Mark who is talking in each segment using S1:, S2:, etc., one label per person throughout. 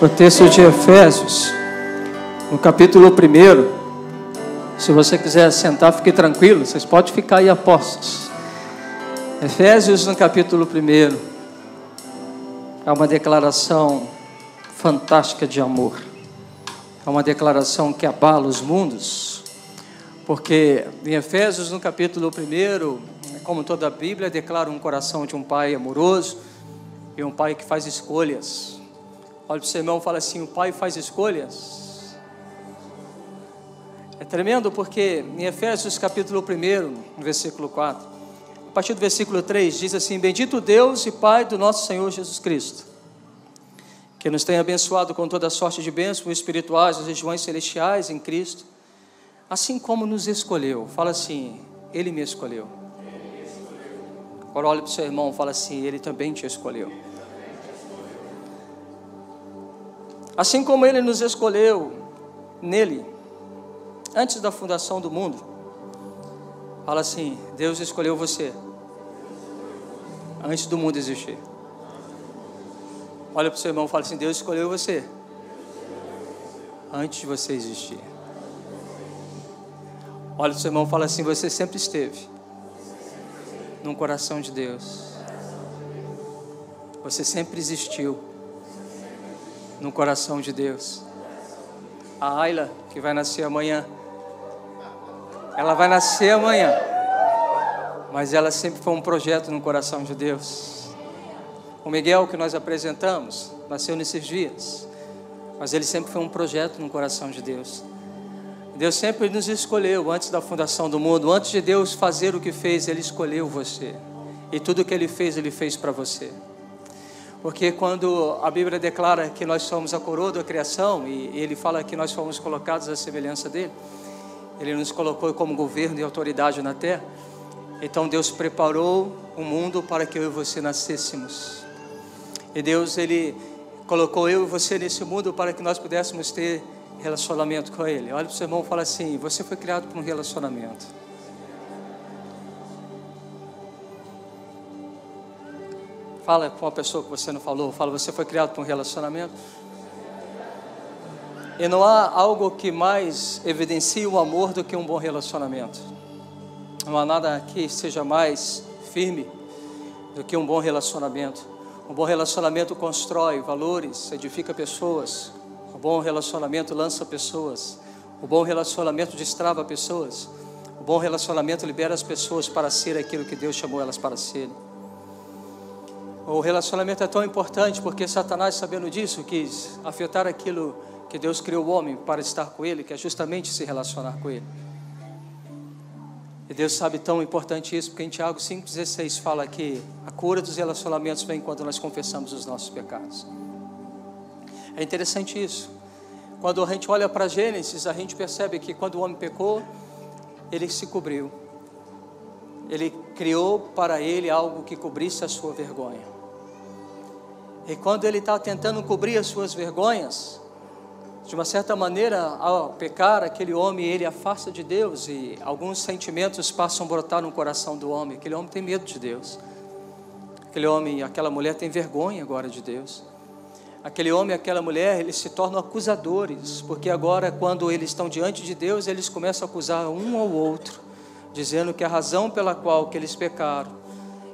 S1: O texto de Efésios, no capítulo 1. Se você quiser sentar, fique tranquilo, vocês podem ficar aí apostos. Efésios, no capítulo 1, é uma declaração fantástica de amor. É uma declaração que abala os mundos, porque em Efésios, no capítulo 1, como toda a Bíblia, declara um coração de um pai amoroso e um pai que faz escolhas. Olha para o seu irmão e fala assim: o pai faz escolhas. É tremendo porque em Efésios capítulo 1, no versículo 4, a partir do versículo 3, diz assim: bendito Deus e Pai do nosso Senhor Jesus Cristo, que nos tem abençoado com toda sorte de bênçãos espirituais nas regiões celestiais em Cristo, assim como nos escolheu. Fala assim: Ele me escolheu. Agora olha para o seu irmão e fala assim: Ele também te escolheu. Assim como Ele nos escolheu nele, antes da fundação do mundo. Fala assim: Deus escolheu você antes do mundo existir. Olha para o seu irmão e fala assim: Deus escolheu você antes de você existir. Olha para o seu irmão e fala assim: você sempre esteve no coração de Deus. Você sempre existiu no coração de Deus. A Ayla, que vai nascer amanhã, ela vai nascer amanhã, mas ela sempre foi um projeto no coração de Deus. O Miguel, que nós apresentamos, nasceu nesses dias, mas ele sempre foi um projeto no coração de Deus. Deus sempre nos escolheu antes da fundação do mundo. Antes de Deus fazer o que fez, Ele escolheu você, e tudo o que Ele fez para você. Porque quando a Bíblia declara que nós somos a coroa da criação, e Ele fala que nós fomos colocados à semelhança dEle, Ele nos colocou como governo e autoridade na terra. Então Deus preparou o mundo para que eu e você nascêssemos. E Deus, Ele colocou eu e você nesse mundo para que nós pudéssemos ter relacionamento com Ele. Olha para o seu irmão e fala assim: você foi criado para um relacionamento. Fala com uma pessoa que você não falou. Fala: você foi criado para um relacionamento. E não há algo que mais evidencie o amor do que um bom relacionamento. Não há nada que seja mais firme do que um bom relacionamento. Um bom relacionamento constrói valores, edifica pessoas. O bom relacionamento lança pessoas. O bom relacionamento destrava pessoas. O bom relacionamento libera as pessoas para ser aquilo que Deus chamou elas para serem. O relacionamento é tão importante porque Satanás, sabendo disso, quis afetar aquilo que Deus criou o homem para estar com Ele, que é justamente se relacionar com Ele. E Deus sabe tão importante isso, porque em Tiago 5,16 fala que a cura dos relacionamentos vem quando nós confessamos os nossos pecados. É interessante isso. Quando a gente olha para Gênesis, a gente percebe que quando o homem pecou, ele se cobriu. Ele criou para ele algo que cobrisse a sua vergonha. E quando ele está tentando cobrir as suas vergonhas, de uma certa maneira, ao pecar, aquele homem, ele afasta de Deus, e alguns sentimentos passam a brotar no coração do homem. Aquele homem tem medo de Deus. Aquele homem e aquela mulher têm vergonha agora de Deus. Aquele homem e aquela mulher, eles se tornam acusadores, porque agora, quando eles estão diante de Deus, eles começam a acusar um ao outro, dizendo que a razão pela qual que eles pecaram,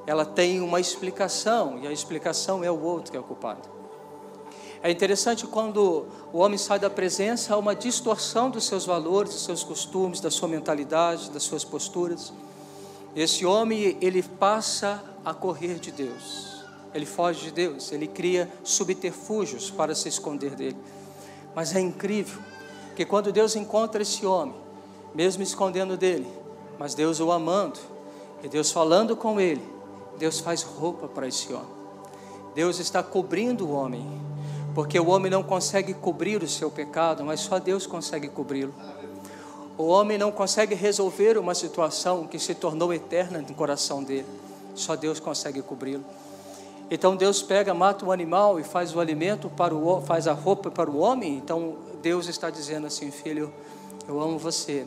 S1: ela tem uma explicação, e a explicação é o outro que é o culpado. É interessante quando o homem sai da presença, há uma distorção dos seus valores, dos seus costumes, da sua mentalidade, das suas posturas. Esse homem, ele passa a correr de Deus, ele foge de Deus, ele cria subterfúgios para se esconder dele. Mas é incrível que quando Deus encontra esse homem, mesmo escondendo dele, mas Deus o amando, e Deus falando com ele, Deus faz roupa para esse homem. Deus está cobrindo o homem, porque o homem não consegue cobrir o seu pecado, mas só Deus consegue cobri-lo. O homem não consegue resolver uma situação que se tornou eterna no coração dele, só Deus consegue cobri-lo. Então Deus pega, mata o animal e faz o alimento faz a roupa para o homem. Então Deus está dizendo assim: filho, eu amo você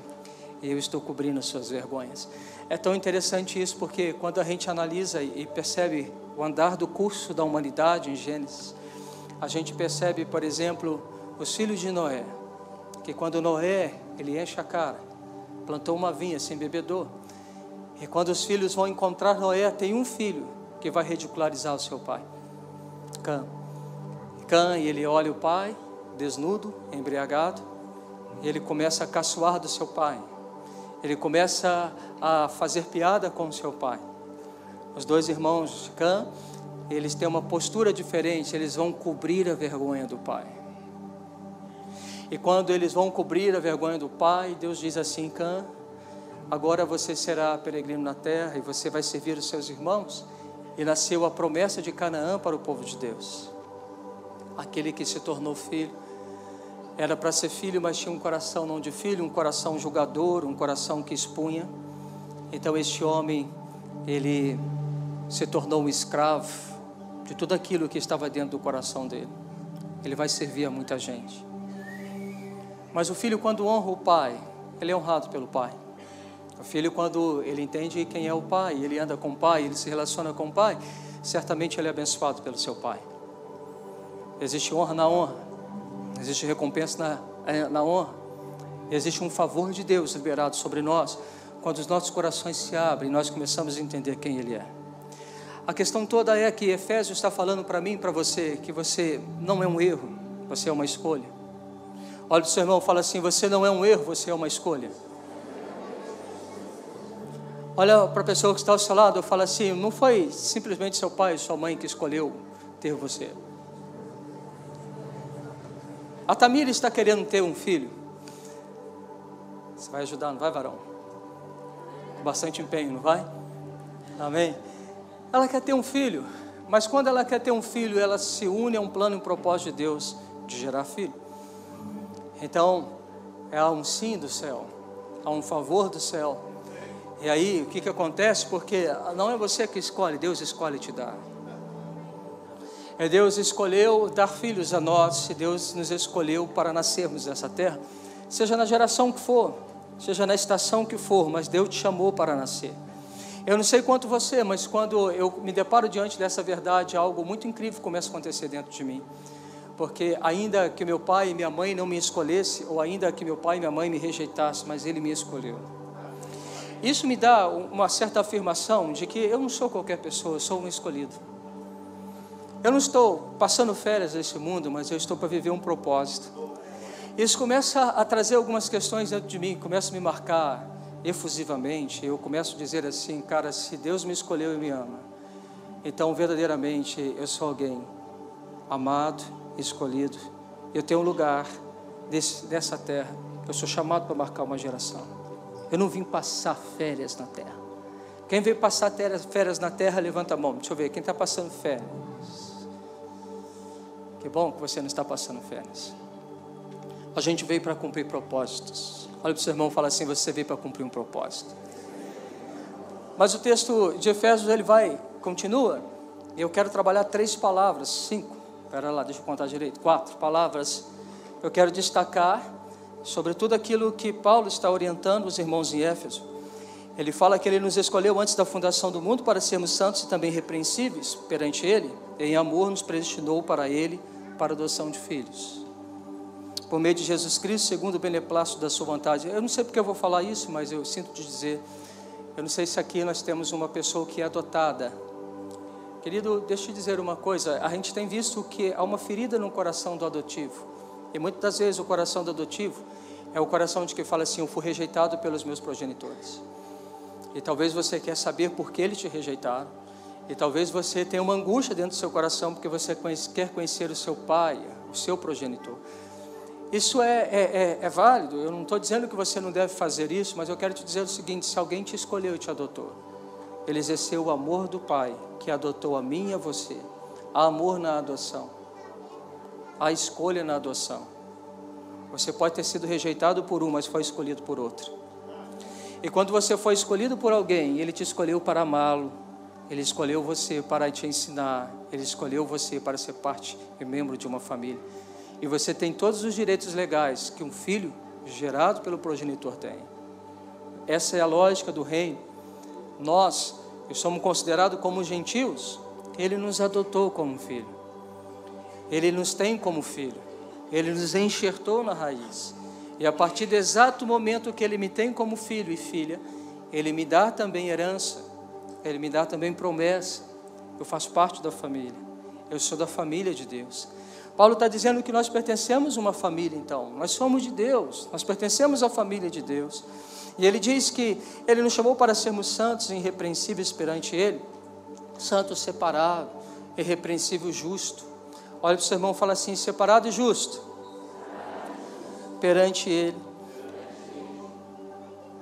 S1: e eu estou cobrindo as suas vergonhas. É tão interessante isso, porque quando a gente analisa e percebe o andar do curso da humanidade em Gênesis, a gente percebe, por exemplo, os filhos de Noé, que quando Noé, ele enche a cara, plantou uma vinha sem bebedor, e quando os filhos vão encontrar Noé, tem um filho que vai ridicularizar o seu pai, Cã. Cã, e ele olha o pai, desnudo, embriagado, e ele começa a caçoar do seu pai, ele começa a fazer piada com o seu pai. Os dois irmãos de Cã, eles têm uma postura diferente, eles vão cobrir a vergonha do pai. E quando eles vão cobrir a vergonha do pai, Deus diz assim: Cã, agora você será peregrino na terra e você vai servir os seus irmãos. E nasceu a promessa de Canaã para o povo de Deus. Aquele que se tornou filho, era para ser filho, mas tinha um coração não de filho, um coração julgador, um coração que expunha. Então este homem, ele se tornou um escravo de tudo aquilo que estava dentro do coração dele. Ele vai servir a muita gente. Mas o filho, quando honra o pai, ele é honrado pelo pai. O filho, quando ele entende quem é o pai, ele anda com o pai, ele se relaciona com o pai, certamente ele é abençoado pelo seu pai. Existe honra na honra, existe recompensa na honra, existe um favor de Deus liberado sobre nós, quando os nossos corações se abrem e nós começamos a entender quem Ele é. A questão toda é que Efésios está falando para mim e para você, que você não é um erro, você é uma escolha. Olha para o seu irmão e fala assim: você não é um erro, você é uma escolha. Olha para a pessoa que está ao seu lado e fala assim: não foi simplesmente seu pai e sua mãe que escolheu ter você. A Tamira está querendo ter um filho. Você vai ajudar, não vai, varão? Com bastante empenho, não vai? Amém? Ela quer ter um filho, mas quando ela quer ter um filho, ela se une a um plano e um propósito de Deus de gerar filho. Então, há um sim do céu, há um favor do céu. E aí, o que acontece? Porque não é você que escolhe, Deus escolhe te dar. Deus escolheu dar filhos a nós, e Deus nos escolheu para nascermos nessa terra, seja na geração que for, seja na estação que for, mas Deus te chamou para nascer. Eu não sei quanto você, mas quando eu me deparo diante dessa verdade, algo muito incrível começa a acontecer dentro de mim. Porque ainda que meu pai e minha mãe não me escolhessem, ou ainda que meu pai e minha mãe me rejeitassem, mas Ele me escolheu. Isso me dá uma certa afirmação de que eu não sou qualquer pessoa, eu sou um escolhido. Eu não estou passando férias nesse mundo, mas eu estou para viver um propósito. Isso começa a trazer algumas questões dentro de mim, começa a me marcar efusivamente. Eu começo a dizer assim: cara, se Deus me escolheu e me ama, então verdadeiramente eu sou alguém amado, escolhido. Eu tenho um lugar dessa terra. Eu sou chamado para marcar uma geração. Eu não vim passar férias na terra. Quem veio passar férias na terra, levanta a mão. Deixa eu ver, quem está passando férias? Que bom que você não está passando férias. A gente veio para cumprir propósitos. Olha para o seu irmão e fala assim: você veio para cumprir um propósito. Mas o texto de Efésios, ele continua. Eu quero trabalhar 3 palavras, 5. Espera lá, deixa eu contar direito. 4 palavras. Eu quero destacar sobre tudo aquilo que Paulo está orientando os irmãos em Éfeso. Ele fala que Ele nos escolheu antes da fundação do mundo para sermos santos e também repreensíveis perante Ele. Em amor nos predestinou para Ele, para a adoção de filhos, por meio de Jesus Cristo, segundo o beneplácito da sua vontade. Eu não sei porque eu vou falar isso, mas eu sinto de dizer. Eu não sei se aqui nós temos uma pessoa que é adotada. Querido, deixa eu te dizer uma coisa. A gente tem visto que há uma ferida no coração do adotivo. E muitas das vezes o coração do adotivo é o coração de que fala assim: eu fui rejeitado pelos meus progenitores. E talvez você quer saber por que eles te rejeitaram. E talvez você tenha uma angústia dentro do seu coração porque você quer conhecer o seu pai, o seu progenitor. Isso é válido. Eu não estou dizendo que você não deve fazer isso, mas eu quero te dizer o seguinte: se alguém te escolheu e te adotou, Ele exerceu o amor do Pai que adotou a mim e a você. Há amor na adoção, há escolha na adoção. Você pode ter sido rejeitado por um, mas foi escolhido por outro. E quando você foi escolhido por alguém, Ele te escolheu para amá-lo, Ele escolheu você para te ensinar, Ele escolheu você para ser parte e membro de uma família. E você tem todos os direitos legais que um filho gerado pelo progenitor tem. Essa é a lógica do reino. Nós, que somos considerados como gentios, Ele nos adotou como filho. Ele nos tem como filho. Ele nos enxertou na raiz. E a partir do exato momento que Ele me tem como filho e filha, Ele me dá também herança, Ele me dá também promessa. Eu faço parte da família, eu sou da família de Deus. Paulo está dizendo que nós pertencemos a uma família, então. Nós somos de Deus, nós pertencemos à família de Deus. E ele diz que Ele nos chamou para sermos santos e irrepreensíveis perante Ele. Santo, separado, irrepreensível, justo. Olha para o seu irmão e fala assim: separado e justo perante Ele.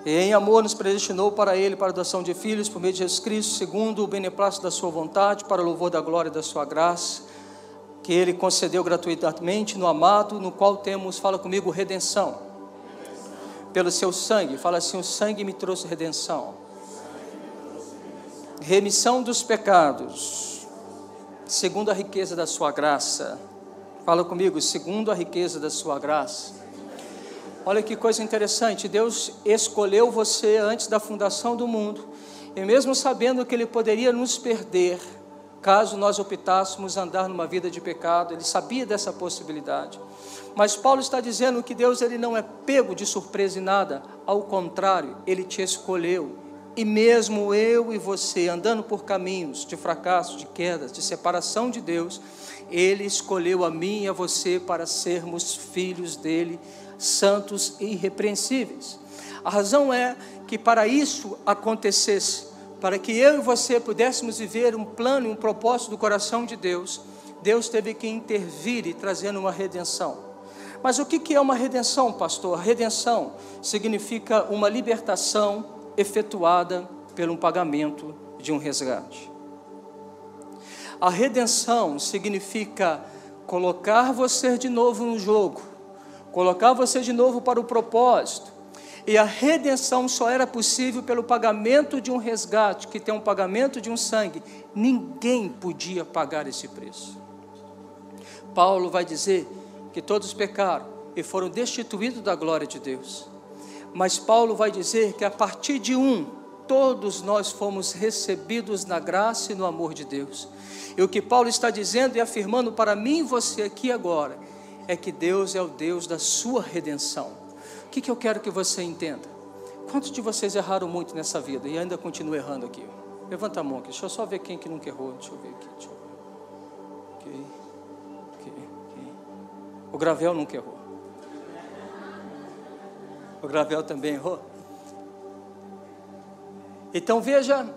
S1: E em amor nos predestinou para Ele, para a adoção de filhos, por meio de Jesus Cristo, segundo o beneplácito da sua vontade, para o louvor da glória da sua graça, que Ele concedeu gratuitamente no amado, no qual temos, fala comigo, redenção. Pelo seu sangue, fala assim: o sangue me trouxe redenção. Remissão dos pecados, segundo a riqueza da sua graça. Fala comigo, segundo a riqueza da sua graça. Olha que coisa interessante, Deus escolheu você antes da fundação do mundo, e mesmo sabendo que Ele poderia nos perder, caso nós optássemos andar numa vida de pecado, Ele sabia dessa possibilidade. Mas Paulo está dizendo que Deus, Ele não é pego de surpresa em nada, ao contrário, Ele te escolheu. E mesmo eu e você, andando por caminhos de fracasso, de quedas, de separação de Deus, Ele escolheu a mim e a você para sermos filhos dEle, santos e irrepreensíveis. A razão é que para isso acontecesse, para que eu e você pudéssemos viver um plano e um propósito do coração de Deus, Deus teve que intervir e trazer uma redenção. Mas o que é uma redenção, pastor? A redenção significa uma libertação efetuada pelo pagamento de um resgate. A redenção significa colocar você de novo no jogo, colocar você de novo para o propósito. E a redenção só era possível pelo pagamento de um resgate, que tem um pagamento de um sangue. Ninguém podia pagar esse preço. Paulo vai dizer que todos pecaram e foram destituídos da glória de Deus. Mas Paulo vai dizer que a partir de todos nós fomos recebidos na graça e no amor de Deus. E o que Paulo está dizendo e afirmando para mim e você aqui agora, é que Deus é o Deus da sua redenção. O que eu quero que você entenda? Quantos de vocês erraram muito nessa vida e ainda continuam errando aqui? Levanta a mão aqui, deixa eu só ver quem que nunca errou. Deixa eu ver aqui, Okay. O Gravel nunca errou. O Gravel também errou. Então veja,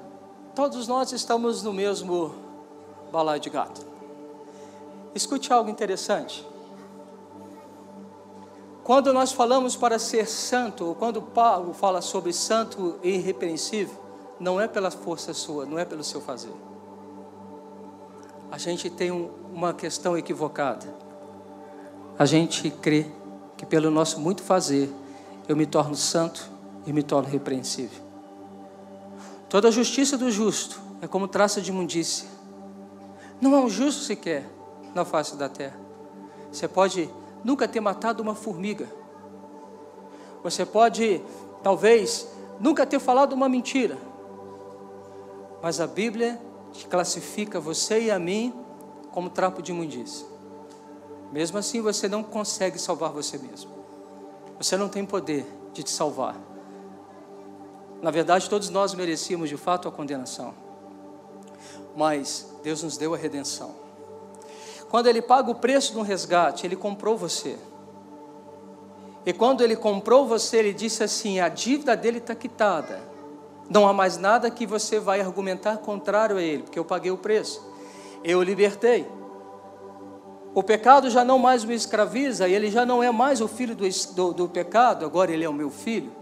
S1: todos nós estamos no mesmo balaio de gato. Escute algo interessante. Quando nós falamos para ser santo, ou quando Paulo fala sobre santo e irrepreensível, não é pela força sua, não é pelo seu fazer. A gente tem uma questão equivocada. A gente crê que pelo nosso muito fazer, eu me torno santo e me torno irrepreensível. Toda a justiça do justo é como traça de imundícia. Não há um justo sequer na face da terra. Você pode nunca ter matado uma formiga. Você pode, talvez, nunca ter falado uma mentira. Mas a Bíblia classifica você e a mim como trapo de imundícia. Mesmo assim, você não consegue salvar você mesmo. Você não tem poder de te salvar. Na verdade, todos nós merecíamos de fato a condenação. Mas Deus nos deu a redenção. Quando Ele paga o preço de um resgate, Ele comprou você. E quando Ele comprou você, Ele disse assim: a dívida dele está quitada. Não há mais nada que você vai argumentar contrário a Ele, porque eu paguei o preço. Eu o libertei. O pecado já não mais me escraviza, e ele já não é mais o filho do pecado, agora ele é o meu filho.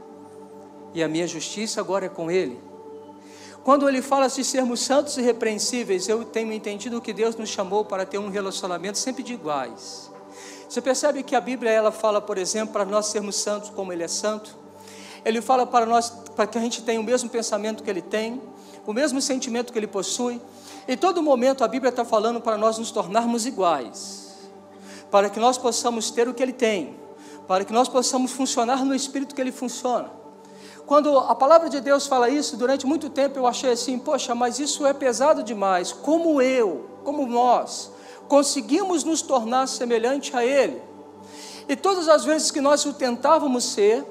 S1: E a minha justiça agora é com ele. Quando ele fala de sermos santos e irrepreensíveis, eu tenho entendido que Deus nos chamou para ter um relacionamento sempre de iguais. Você percebe que a Bíblia, ela fala, por exemplo, para nós sermos santos como Ele é santo. Ele fala para nós, para que a gente tenha o mesmo pensamento que Ele tem, o mesmo sentimento que Ele possui. Em todo momento a Bíblia está falando para nós nos tornarmos iguais, para que nós possamos ter o que Ele tem, para que nós possamos funcionar no Espírito que Ele funciona. Quando a palavra de Deus fala isso, durante muito tempo eu achei assim: poxa, mas isso é pesado demais. Como nós conseguimos nos tornar semelhante a Ele. E todas as vezes que nós o tentávamos ser,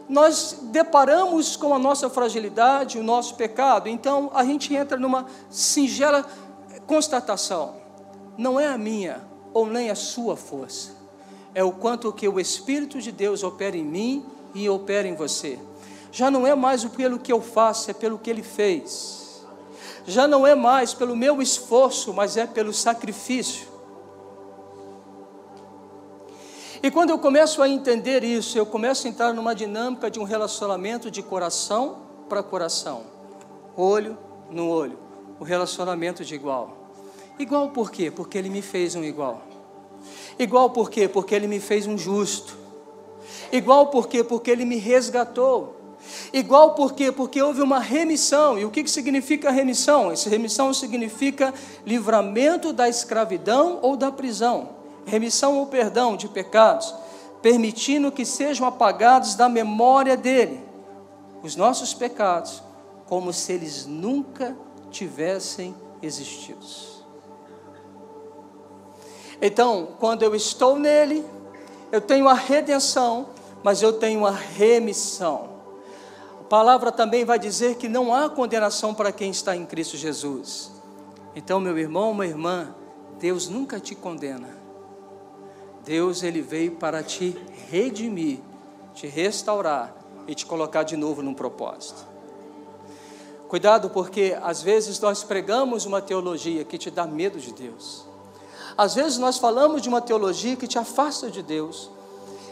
S1: nós deparamos com a nossa fragilidade, o nosso pecado. Então a gente entra numa singela constatação: não é a minha ou nem a sua força, é o quanto que o Espírito de Deus opera em mim e opera em você. Já não é mais pelo que eu faço, é pelo que Ele fez. Já não é mais pelo meu esforço, mas é pelo sacrifício. E quando eu começo a entender isso, eu começo a entrar numa dinâmica de um relacionamento de coração para coração, olho no olho, o relacionamento de igual. Igual por quê? Porque Ele me fez um igual. Igual por quê? Porque Ele me fez um justo. Igual por quê? Porque Ele me resgatou. Igual por quê? Porque houve uma remissão. E o que significa remissão? Essa remissão significa livramento da escravidão ou da prisão. Remissão ou perdão de pecados, permitindo que sejam apagados da memória dele os nossos pecados, como se eles nunca tivessem existido. Então, quando eu estou nele, eu tenho a redenção, mas eu tenho a remissão. A palavra também vai dizer que não há condenação para quem está em Cristo Jesus. Então, meu irmão, minha irmã, Deus nunca te condena. Deus, Ele veio para te redimir, te restaurar e te colocar de novo num propósito. Cuidado, porque às vezes nós pregamos uma teologia que te dá medo de Deus. Às vezes nós falamos de uma teologia que te afasta de Deus.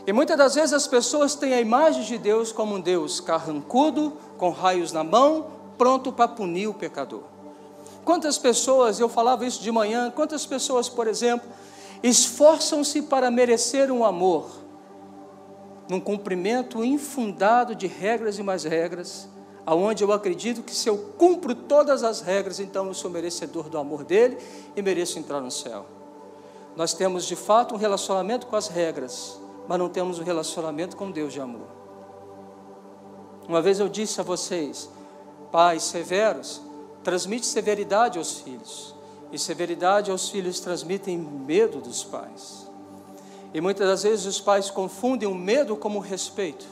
S1: E muitas das vezes as pessoas têm a imagem de Deus como um Deus carrancudo, com raios na mão, pronto para punir o pecador. Quantas pessoas, eu falava isso de manhã, quantas pessoas, por exemplo, esforçam-se para merecer um amor, num cumprimento infundado de regras e mais regras, aonde eu acredito que se eu cumpro todas as regras, então eu sou merecedor do amor dele e mereço entrar no céu. Nós temos de fato um relacionamento com as regras, mas não temos um relacionamento com Deus de amor. Uma vez eu disse a vocês: pais severos transmitem severidade aos filhos, e severidade aos filhos transmitem medo dos pais. E muitas das vezes os pais confundem o medo como o respeito,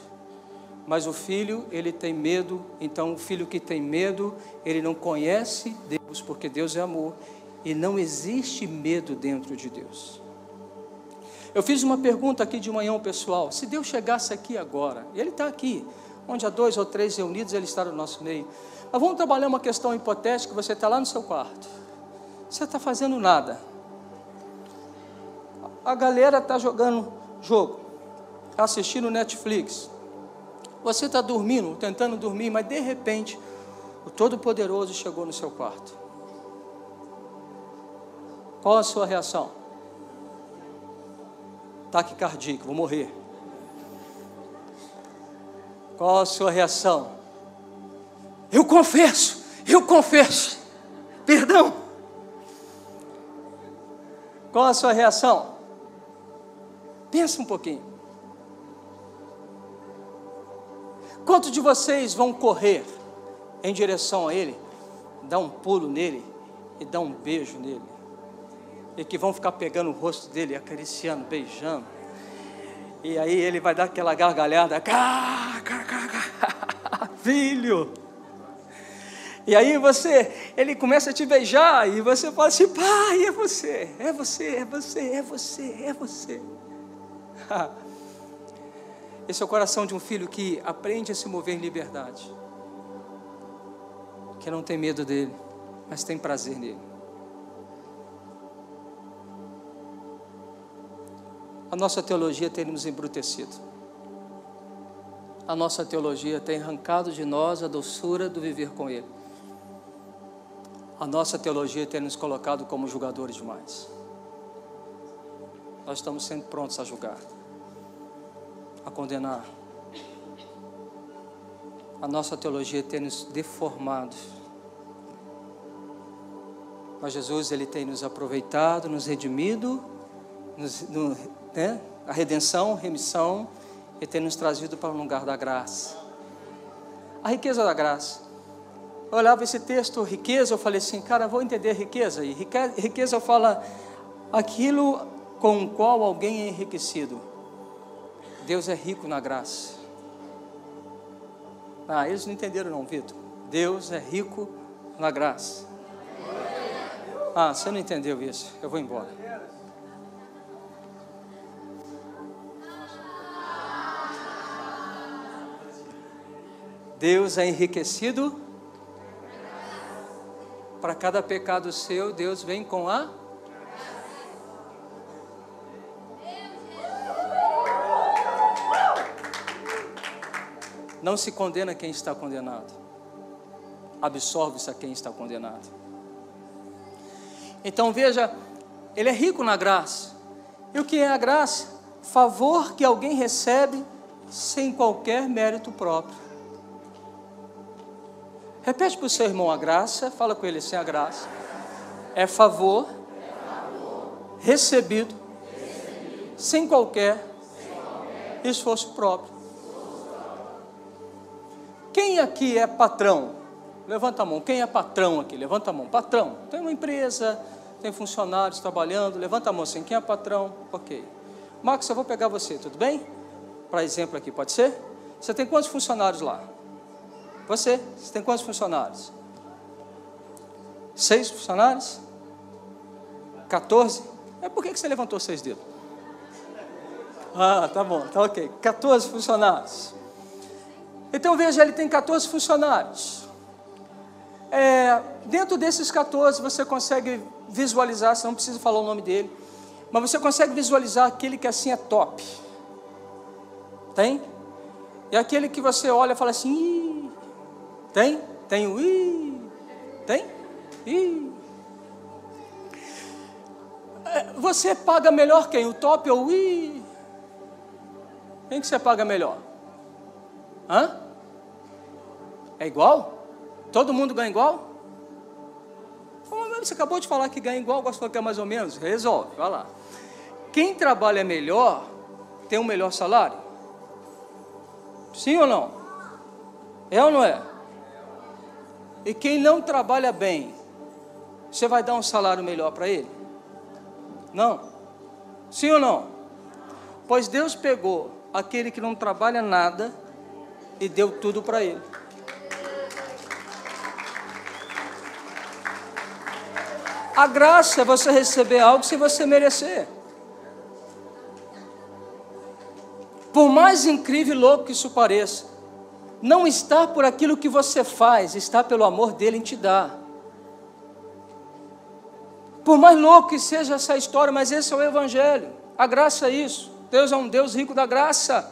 S1: mas o filho, ele tem medo. Então o filho que tem medo, ele não conhece Deus, porque Deus é amor, e não existe medo dentro de Deus. Eu fiz uma pergunta aqui de manhã ao pessoal: se Deus chegasse aqui agora, e Ele está aqui, onde há 2 ou 3 reunidos, Ele está no nosso meio. Mas vamos trabalhar uma questão hipotética. Você está lá no seu quarto, você está fazendo nada, a galera está jogando jogo, assistindo Netflix, você está dormindo, tentando dormir, mas de repente o Todo-Poderoso chegou no seu quarto. Qual a sua reação? Ataque cardíaco, vou morrer. Qual a sua reação? Eu confesso, perdão. Qual a sua reação? Pensa um pouquinho. Quantos de vocês vão correr em direção a Ele, dar um pulo nele e dar um beijo nele? E que vão ficar pegando o rosto dele, acariciando, beijando. E aí ele vai dar aquela gargalhada: filho. E aí ele começa a te beijar, e você fala assim: pai, é você. Esse é o coração de um filho que aprende a se mover em liberdade, que não tem medo dele, mas tem prazer nele. A nossa teologia tem nos embrutecido. A nossa teologia tem arrancado de nós a doçura do viver com Ele. A nossa teologia tem nos colocado como julgadores demais. Nós estamos sempre prontos a julgar, a condenar. A nossa teologia tem nos deformado. Mas Jesus, Ele tem nos aproveitado, nos redimido, a redenção, remissão, e tem nos trazido para um lugar da graça. A riqueza da graça. Eu olhava esse texto, riqueza, eu falei assim: cara, vou entender riqueza. E riqueza fala aquilo com o qual alguém é enriquecido. Deus é rico na graça. Eles não entenderam não, Vitor. Deus é rico na graça. Você não entendeu isso. Eu vou embora. Deus é enriquecido. Para cada pecado seu, Deus vem com a... Não se condena quem está condenado. Absorve-se a quem está condenado. Então veja, ele é rico na graça. E o que é a graça? Favor que alguém recebe sem qualquer mérito próprio. Repete para o seu irmão a graça, fala com ele assim: a graça é favor recebido sem qualquer esforço próprio. Quem aqui é patrão? Levanta a mão. Quem é patrão aqui? Levanta a mão. Patrão. Tem uma empresa, tem funcionários trabalhando. Levanta a mão assim. Quem é patrão? Ok. Marcos, eu vou pegar você, tudo bem? Para exemplo aqui, pode ser? Você tem quantos funcionários lá? Você tem quantos funcionários? 6 funcionários? 14? Por que você levantou 6 dedos? Tá bom, tá ok. 14 funcionários. Então veja, ele tem 14 funcionários. Dentro desses 14 você consegue visualizar, você não precisa falar o nome dele, mas você consegue visualizar aquele que assim é top. Tem? E aquele que você olha e fala assim: Ih. Tem? Tem o Ih. Tem? Ih. Você paga melhor quem? O top ou o Ih? Quem que você paga melhor? É igual? Todo mundo ganha igual? Você acabou de falar que ganha igual, agora você falou que é mais ou menos. Resolve, vai lá. Quem trabalha melhor tem um melhor salário? Sim ou não? É ou não é? E quem não trabalha bem, você vai dar um salário melhor para ele? Não? Sim ou não? Pois Deus pegou aquele que não trabalha nada e deu tudo para ele. A graça é você receber algo sem você merecer. Por mais incrível e louco que isso pareça, não está por aquilo que você faz, está pelo amor dele em te dar. Por mais louco que seja essa história, mas esse é o Evangelho. A graça é isso. Deus é um Deus rico da graça.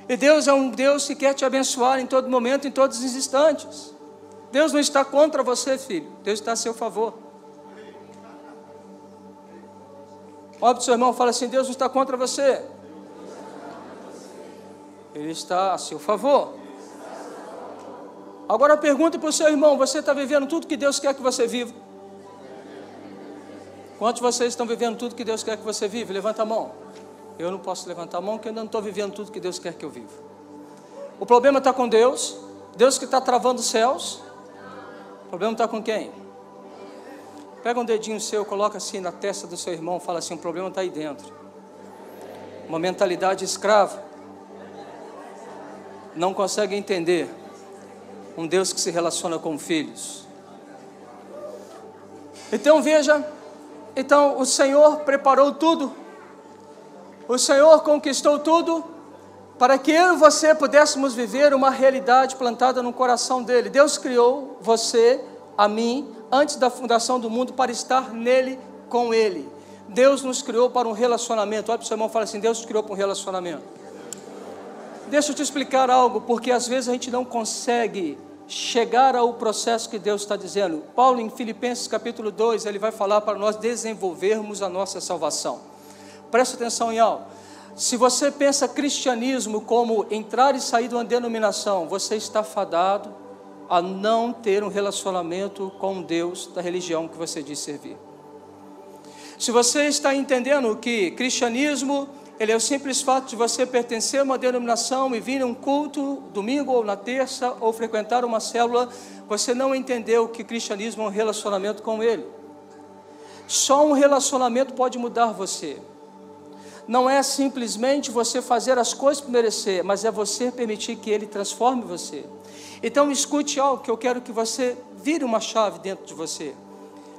S1: E Deus é um Deus que quer te abençoar em todo momento, em todos os instantes. Deus não está contra você, filho. Deus está a seu favor. Olha para o seu irmão e fala assim: Deus não está contra você. Ele está a seu favor. Agora pergunta para o seu irmão: você está vivendo tudo que Deus quer que você viva? Quantos de vocês estão vivendo tudo que Deus quer que você viva? Levanta a mão. Eu não posso levantar a mão porque eu ainda não estou vivendo tudo que Deus quer que eu viva. O problema está com Deus. Deus que está travando os céus. O problema está com quem? Pega um dedinho seu, coloca assim na testa do seu irmão, fala assim: o problema está aí dentro. Uma mentalidade escrava. Não consegue entender um Deus que se relaciona com filhos. Então veja, o Senhor preparou tudo. O Senhor conquistou tudo para que eu e você pudéssemos viver uma realidade plantada no coração dele. Deus criou você, a mim, antes da fundação do mundo, para estar nele, com ele. Deus nos criou para um relacionamento. Olha para o seu irmão e fala assim: Deus nos criou para um relacionamento. Deixa eu te explicar algo, porque às vezes a gente não consegue chegar ao processo que Deus está dizendo. Paulo, em Filipenses capítulo 2, ele vai falar para nós desenvolvermos a nossa salvação. Presta atenção em algo. Se você pensa cristianismo como entrar e sair de uma denominação, você está fadado a não ter um relacionamento com Deus da religião que você diz servir. Se você está entendendo que cristianismo, ele é o simples fato de você pertencer a uma denominação e vir a um culto, domingo ou na terça, ou frequentar uma célula, você não entendeu que cristianismo é um relacionamento com ele. Só um relacionamento pode mudar você. Não é simplesmente você fazer as coisas para merecer, mas é você permitir que Ele transforme você. Então escute algo que eu quero que você vire uma chave dentro de você.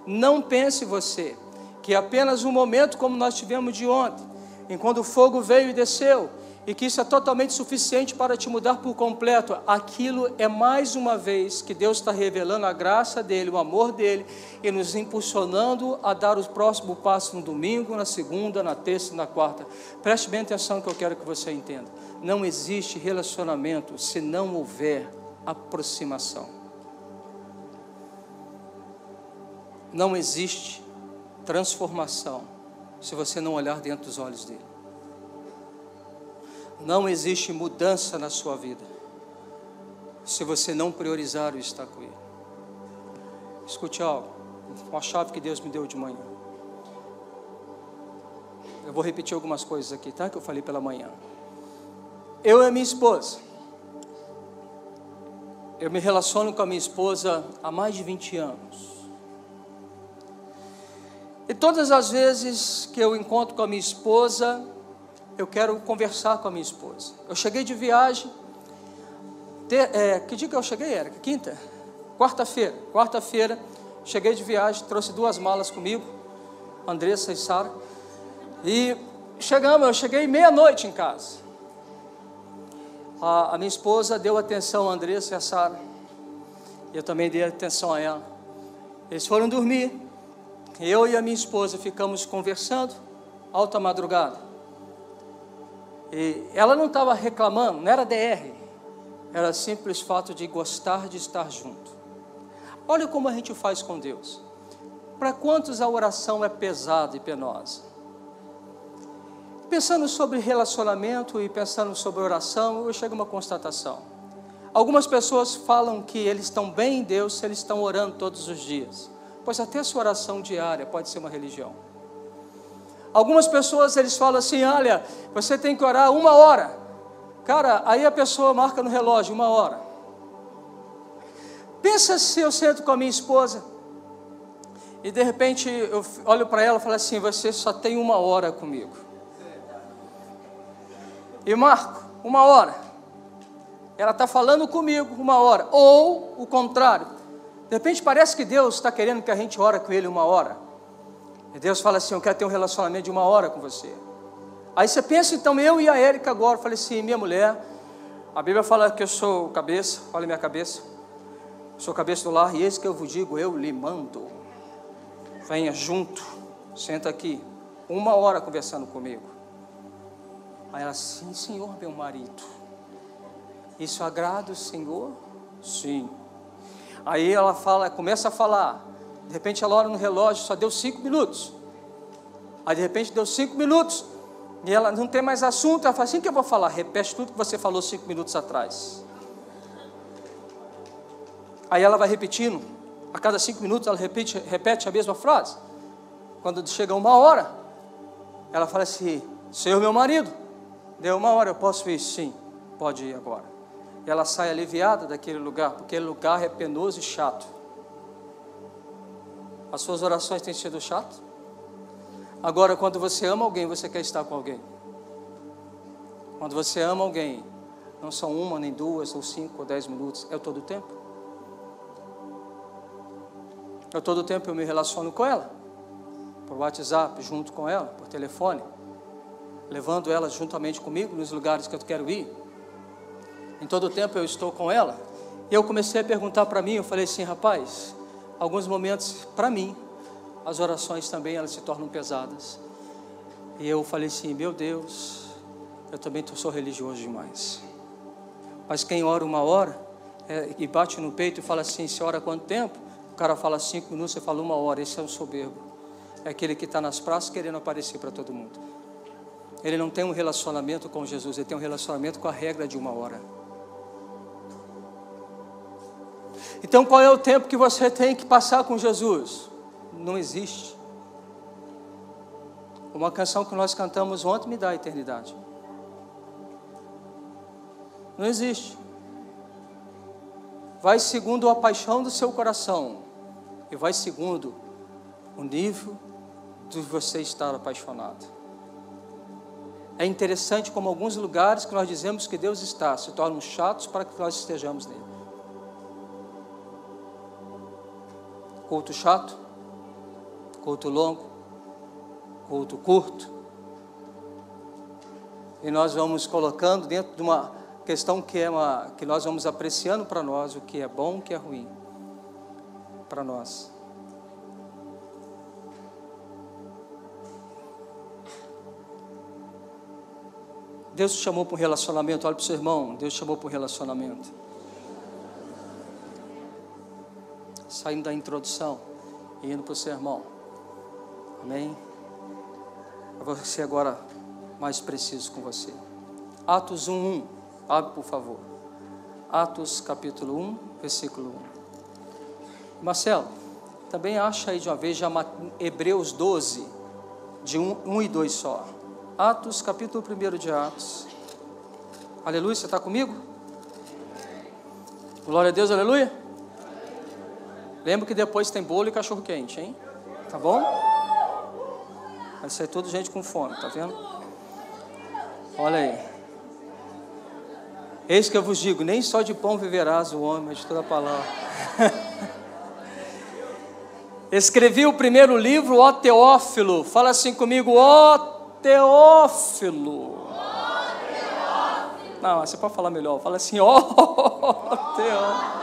S1: Não pense você que apenas um momento como nós tivemos de ontem, enquanto o fogo veio e desceu, e que isso é totalmente suficiente para te mudar por completo. Aquilo é mais uma vez que Deus está revelando a graça dEle, o amor dEle, e nos impulsionando a dar o próximo passo no domingo, na segunda, na terça e na quarta. Preste bem atenção que eu quero que você entenda. Não existe relacionamento se não houver aproximação. Não existe transformação se você não olhar dentro dos olhos dEle. Não existe mudança na sua vida se você não priorizar o estar com Ele. Escute algo, uma chave que Deus me deu de manhã. Eu vou repetir algumas coisas aqui, tá? Que eu falei pela manhã. Eu e a minha esposa, eu me relaciono com a minha esposa há mais de 20 anos. E todas as vezes que eu encontro com a minha esposa, eu quero conversar com a minha esposa. Eu cheguei de viagem. Que dia que eu cheguei, Érica? Quinta? Quarta-feira, cheguei de viagem, trouxe 2 malas comigo, Andressa e Sara. E eu cheguei meia-noite em casa. A minha esposa deu atenção a Andressa e a Sara. Eu também dei atenção a ela. Eles foram dormir. Eu e a minha esposa ficamos conversando, alta madrugada. E ela não estava reclamando, não era DR, era simples fato de gostar de estar junto. Olha como a gente faz com Deus. Para quantos a oração é pesada e penosa? Pensando sobre relacionamento e pensando sobre oração, eu chego a uma constatação. Algumas pessoas falam que eles estão bem em Deus se eles estão orando todos os dias, pois até a sua oração diária pode ser uma religião. Algumas pessoas, eles falam assim, olha, você tem que orar 1 hora. Cara, aí a pessoa marca no relógio 1 hora. Pensa se eu sento com a minha esposa e de repente eu olho para ela e falo assim, você só tem 1 hora comigo. E marco 1 hora. Ela está falando comigo 1 hora. Ou o contrário. De repente parece que Deus está querendo que a gente ore com Ele 1 hora. E Deus fala assim, eu quero ter um relacionamento de 1 hora com você. Aí você pensa, então, eu e a Érica agora, eu falei assim, minha mulher, a Bíblia fala que eu sou cabeça, olha minha cabeça, sou cabeça do lar, e eis que eu vos digo, eu lhe mando, venha junto, senta aqui, 1 hora conversando comigo. Aí ela, sim, Senhor, meu marido, isso agrada o Senhor? Sim. Aí ela fala, começa a falar. De repente ela olha no relógio, só deu 5 minutos. Aí de repente deu 5 minutos. E ela não tem mais assunto. Ela fala assim, o que eu vou falar? Repete tudo que você falou 5 minutos atrás. Aí ela vai repetindo. A cada 5 minutos ela repete a mesma frase. Quando chega 1 hora, ela fala assim, Senhor meu marido, deu 1 hora, eu posso ir? Sim, pode ir agora. E ela sai aliviada daquele lugar, porque aquele lugar é penoso e chato. As suas orações têm sido chatas? Agora, quando você ama alguém, você quer estar com alguém. Quando você ama alguém, não são 1, nem 2, ou 5, ou 10 minutos, é todo o tempo. Todo o tempo eu me relaciono com ela, por WhatsApp, junto com ela, por telefone, levando ela juntamente comigo nos lugares que eu quero ir. Em todo o tempo eu estou com ela. E eu comecei a perguntar para mim, eu falei assim, rapaz, alguns momentos, para mim, as orações também elas se tornam pesadas. E eu falei assim, meu Deus, eu também sou religioso demais. Mas quem ora 1 hora, e bate no peito e fala assim, você ora quanto tempo? O cara fala 5 minutos, você fala 1 hora, esse é um soberbo. É aquele que está nas praças querendo aparecer para todo mundo. Ele não tem um relacionamento com Jesus, ele tem um relacionamento com a regra de 1 hora. Então qual é o tempo que você tem que passar com Jesus? Não existe. Uma canção que nós cantamos ontem me dá a eternidade. Não existe. Vai segundo a paixão do seu coração e vai segundo o nível de você estar apaixonado. É interessante como alguns lugares que nós dizemos que Deus está, se tornam chatos para que nós estejamos nele. Culto chato, culto longo, culto curto. E nós vamos colocando dentro de uma questão que nós vamos apreciando para nós o que é bom, o que é ruim para nós. Deus te chamou para um relacionamento. Olha para o seu irmão, Deus te chamou para um relacionamento. Saindo da introdução e indo para o seu irmão. Amém? Eu vou ser agora mais preciso com você. Atos 1:1. Abre, por favor. Atos capítulo 1, versículo 1. Marcelo, também acha aí de uma vez já Hebreus 12, de 1 e 2 só. Atos, capítulo 1 de Atos. Aleluia, você está comigo? Glória a Deus, aleluia. Lembra que depois tem bolo e cachorro quente, hein? Tá bom? Vai ser toda gente com fome, tá vendo? Olha aí. Eis que eu vos digo, nem só de pão viverás o homem, mas de toda a palavra. Escrevi o primeiro livro, ó Teófilo. Fala assim comigo, ó Teófilo. Não, você pode falar melhor. Fala assim, ó Teófilo.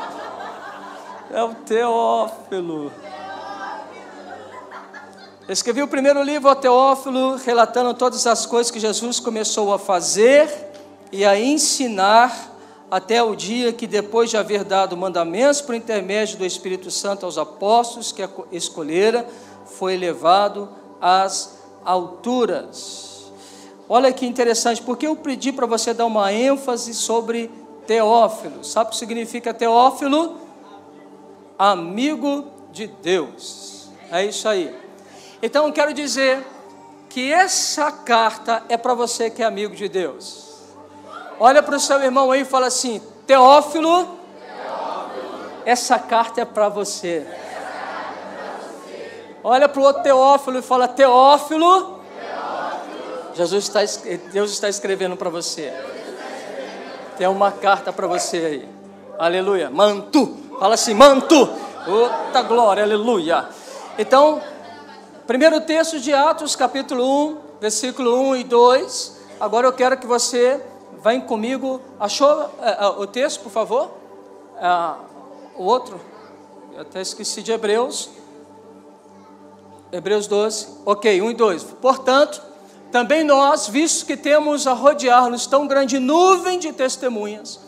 S1: É o Teófilo. Escrevi o primeiro livro, ó Teófilo, relatando todas as coisas que Jesus começou a fazer e a ensinar até o dia que, depois de haver dado mandamentos por intermédio do Espírito Santo aos apóstolos que escolhera, foi elevado às alturas. Olha que interessante, porque eu pedi para você dar uma ênfase sobre Teófilo. Sabe o que significa Teófilo? Amigo de Deus. É isso aí. Então eu quero dizer que essa carta é para você que é amigo de Deus. Olha para o seu irmão aí e fala assim, Teófilo, essa carta é para você. Olha para o outro Teófilo e fala, Teófilo, Deus está escrevendo para você. Tem uma carta para você aí. Aleluia. Manto. Fala assim, manto. Outra glória, aleluia. Então, primeiro texto de Atos, capítulo 1, versículo 1 e 2. Agora eu quero que você vá comigo. Achou o texto, por favor? O outro? Eu até esqueci de Hebreus. Hebreus 12. Ok, 1 e 2. Portanto, também nós, visto que temos a rodear-nos tão grande nuvem de testemunhas,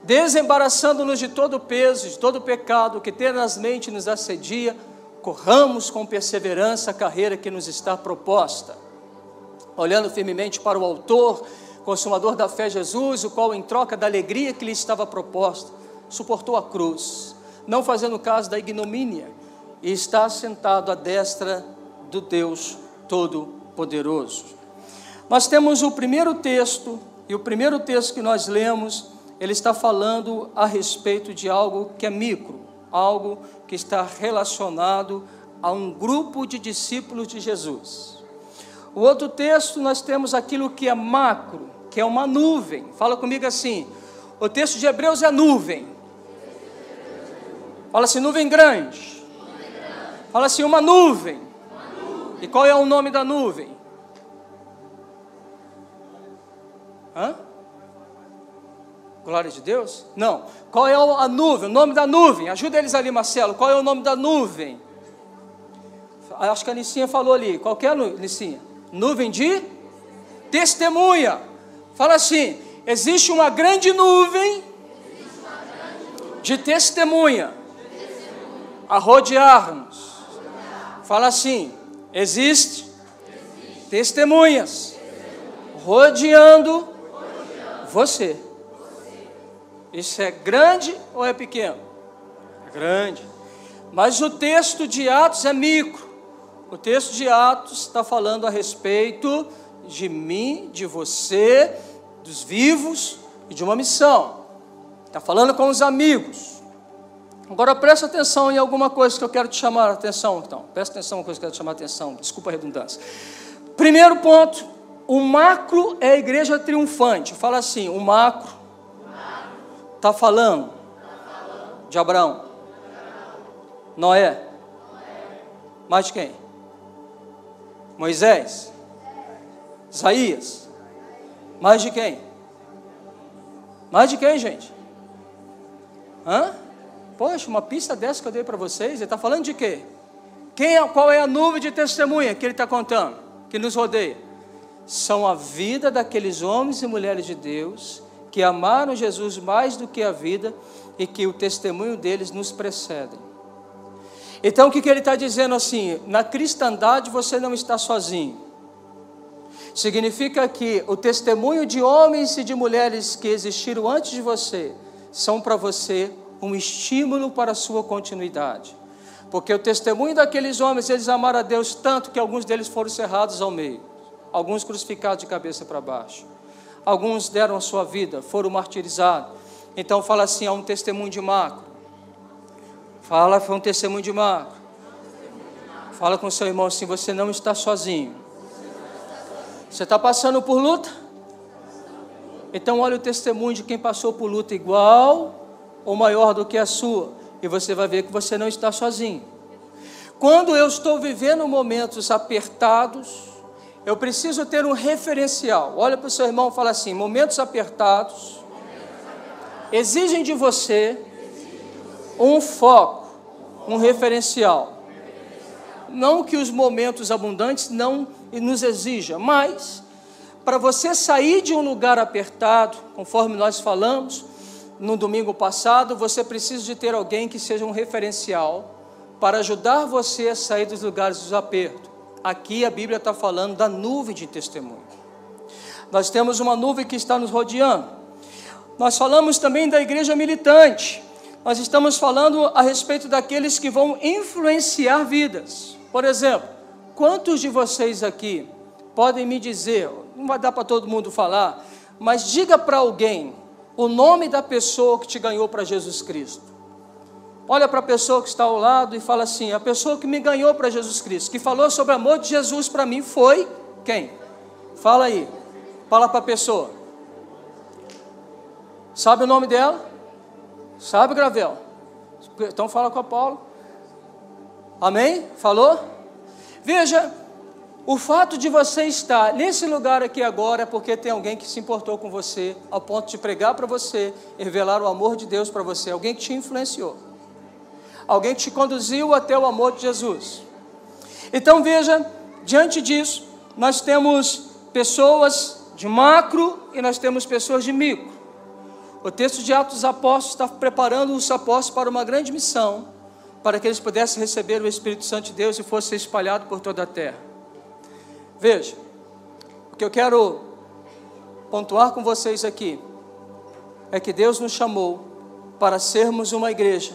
S1: desembaraçando-nos de todo o peso, de todo o pecado que tenazmente nos assedia, corramos com perseverança a carreira que nos está proposta, olhando firmemente para o autor, consumador da fé, Jesus, o qual, em troca da alegria que lhe estava proposta, suportou a cruz, não fazendo caso da ignomínia, e está sentado à destra do Deus Todo-Poderoso. Nós temos o primeiro texto, e o primeiro texto que nós lemos, ele está falando a respeito de algo que é micro, algo que está relacionado a um grupo de discípulos de Jesus. O outro texto, nós temos aquilo que é macro, que é uma nuvem. Fala comigo assim, o texto de Hebreus é nuvem. Fala assim, nuvem grande. Fala assim, uma nuvem. E qual é o nome da nuvem? Hã? Glória de Deus? Não. Qual é a nuvem? O nome da nuvem. Ajuda eles ali, Marcelo. Qual é o nome da nuvem? Acho que a Nicinha falou ali. Qual que é a Nicinha? Nuvem de testemunha. Fala assim, existe uma grande nuvem de testemunha a rodear-nos. Fala assim, existe testemunhas rodeando você. Isso é grande ou é pequeno? É grande. Mas o texto de Atos é micro. O texto de Atos está falando a respeito de mim, de você, dos vivos e de uma missão. Está falando com os amigos. Agora presta atenção em alguma coisa que eu quero te chamar a atenção. Então, presta atenção em uma coisa que eu quero te chamar a atenção. Desculpa a redundância. Primeiro ponto, o macro é a igreja triunfante. Fala assim, o macro está falando de Abraão, Noé, mais de quem? Moisés, Isaías, mais de quem? Mais de quem, gente? Poxa, uma pista dessa que eu dei para vocês, ele está falando de quê? Qual é a nuvem de testemunha que ele está contando, que nos rodeia? São a vida daqueles homens e mulheres de Deus, que amaram Jesus mais do que a vida, e que o testemunho deles nos precedem. Então o que ele está dizendo assim, na cristandade você não está sozinho. Significa que o testemunho de homens e de mulheres que existiram antes de você, são para você um estímulo para a sua continuidade. Porque o testemunho daqueles homens, eles amaram a Deus tanto que alguns deles foram cerrados ao meio, alguns crucificados de cabeça para baixo, alguns deram a sua vida, foram martirizados. Então fala assim, há um testemunho de macro. Fala, foi um testemunho de macro. Fala com o seu irmão assim, você não está sozinho. Você está passando por luta? Então olha o testemunho de quem passou por luta igual ou maior do que a sua, e você vai ver que você não está sozinho. Quando eu estou vivendo momentos apertados, eu preciso ter um referencial. Olha para o seu irmão e fala assim, momentos apertados exigem de você um foco, um referencial. Não que os momentos abundantes não nos exijam, mas para você sair de um lugar apertado, conforme nós falamos no domingo passado, você precisa de ter alguém que seja um referencial para ajudar você a sair dos lugares dos apertos. Aqui a Bíblia está falando da nuvem de testemunho. Nós temos uma nuvem que está nos rodeando. Nós falamos também da igreja militante. Nós estamos falando a respeito daqueles que vão influenciar vidas. Por exemplo, quantos de vocês aqui podem me dizer, não vai dar para todo mundo falar, mas diga para alguém o nome da pessoa que te ganhou para Jesus Cristo. Olha para a pessoa que está ao lado e fala assim, a pessoa que me ganhou para Jesus Cristo, que falou sobre o amor de Jesus para mim foi quem? Fala aí, fala para a pessoa. Sabe o nome dela? Sabe, Gravel? Então fala com a Paulo. Amém? Falou? Veja, o fato de você estar nesse lugar aqui agora é porque tem alguém que se importou com você, ao ponto de pregar para você, e revelar o amor de Deus para você, alguém que te influenciou, alguém que te conduziu até o amor de Jesus. Então veja, diante disso, nós temos pessoas de macro e nós temos pessoas de micro. O texto de Atos dos Apóstolos está preparando os apóstolos para uma grande missão, para que eles pudessem receber o Espírito Santo de Deus e fosse espalhado por toda a terra. Veja, o que eu quero pontuar com vocês aqui, é que Deus nos chamou para sermos uma igreja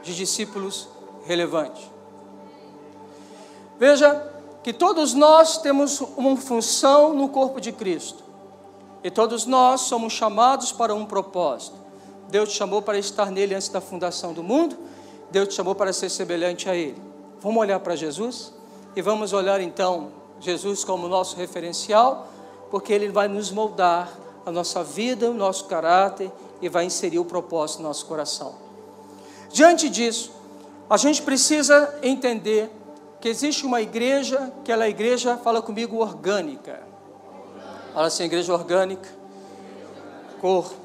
S1: de discípulos relevantes. Veja, que todos nós temos uma função no corpo de Cristo, e todos nós somos chamados para um propósito. Deus te chamou para estar nele antes da fundação do mundo, Deus te chamou para ser semelhante a Ele. Vamos olhar para Jesus, e vamos olhar então Jesus como nosso referencial, porque Ele vai nos moldar a nossa vida, o nosso caráter, e vai inserir o propósito no nosso coração. Diante disso, a gente precisa entender que existe uma igreja, que ela é igreja, fala comigo, orgânica. Fala assim, igreja orgânica, corpo.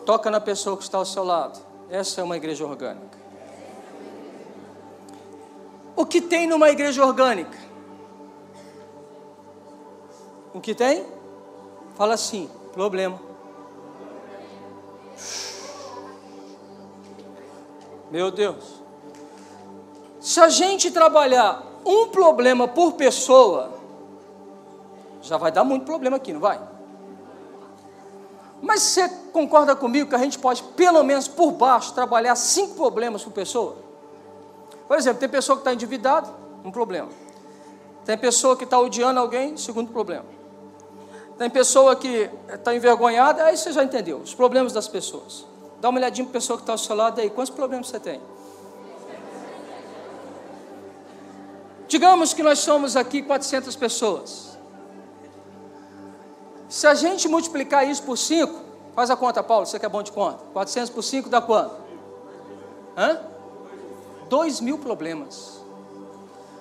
S1: Toca na pessoa que está ao seu lado. Essa é uma igreja orgânica. O que tem numa igreja orgânica? O que tem? Fala assim, problema. Meu Deus. Se a gente trabalhar um problema por pessoa, já vai dar muito problema aqui, não vai? Mas você concorda comigo que a gente pode, pelo menos por baixo, trabalhar 5 problemas por pessoa? Por exemplo, tem pessoa que está endividada, um problema. Tem pessoa que está odiando alguém, segundo problema. Tem pessoa que está envergonhada, aí você já entendeu, os problemas das pessoas. Dá uma olhadinha para a pessoa que está ao seu lado aí. Quantos problemas você tem? Digamos que nós somos aqui 400 pessoas. Se a gente multiplicar isso por 5, faz a conta, Paulo, você que é bom de conta. 400 por 5 dá quanto? 2.000 problemas.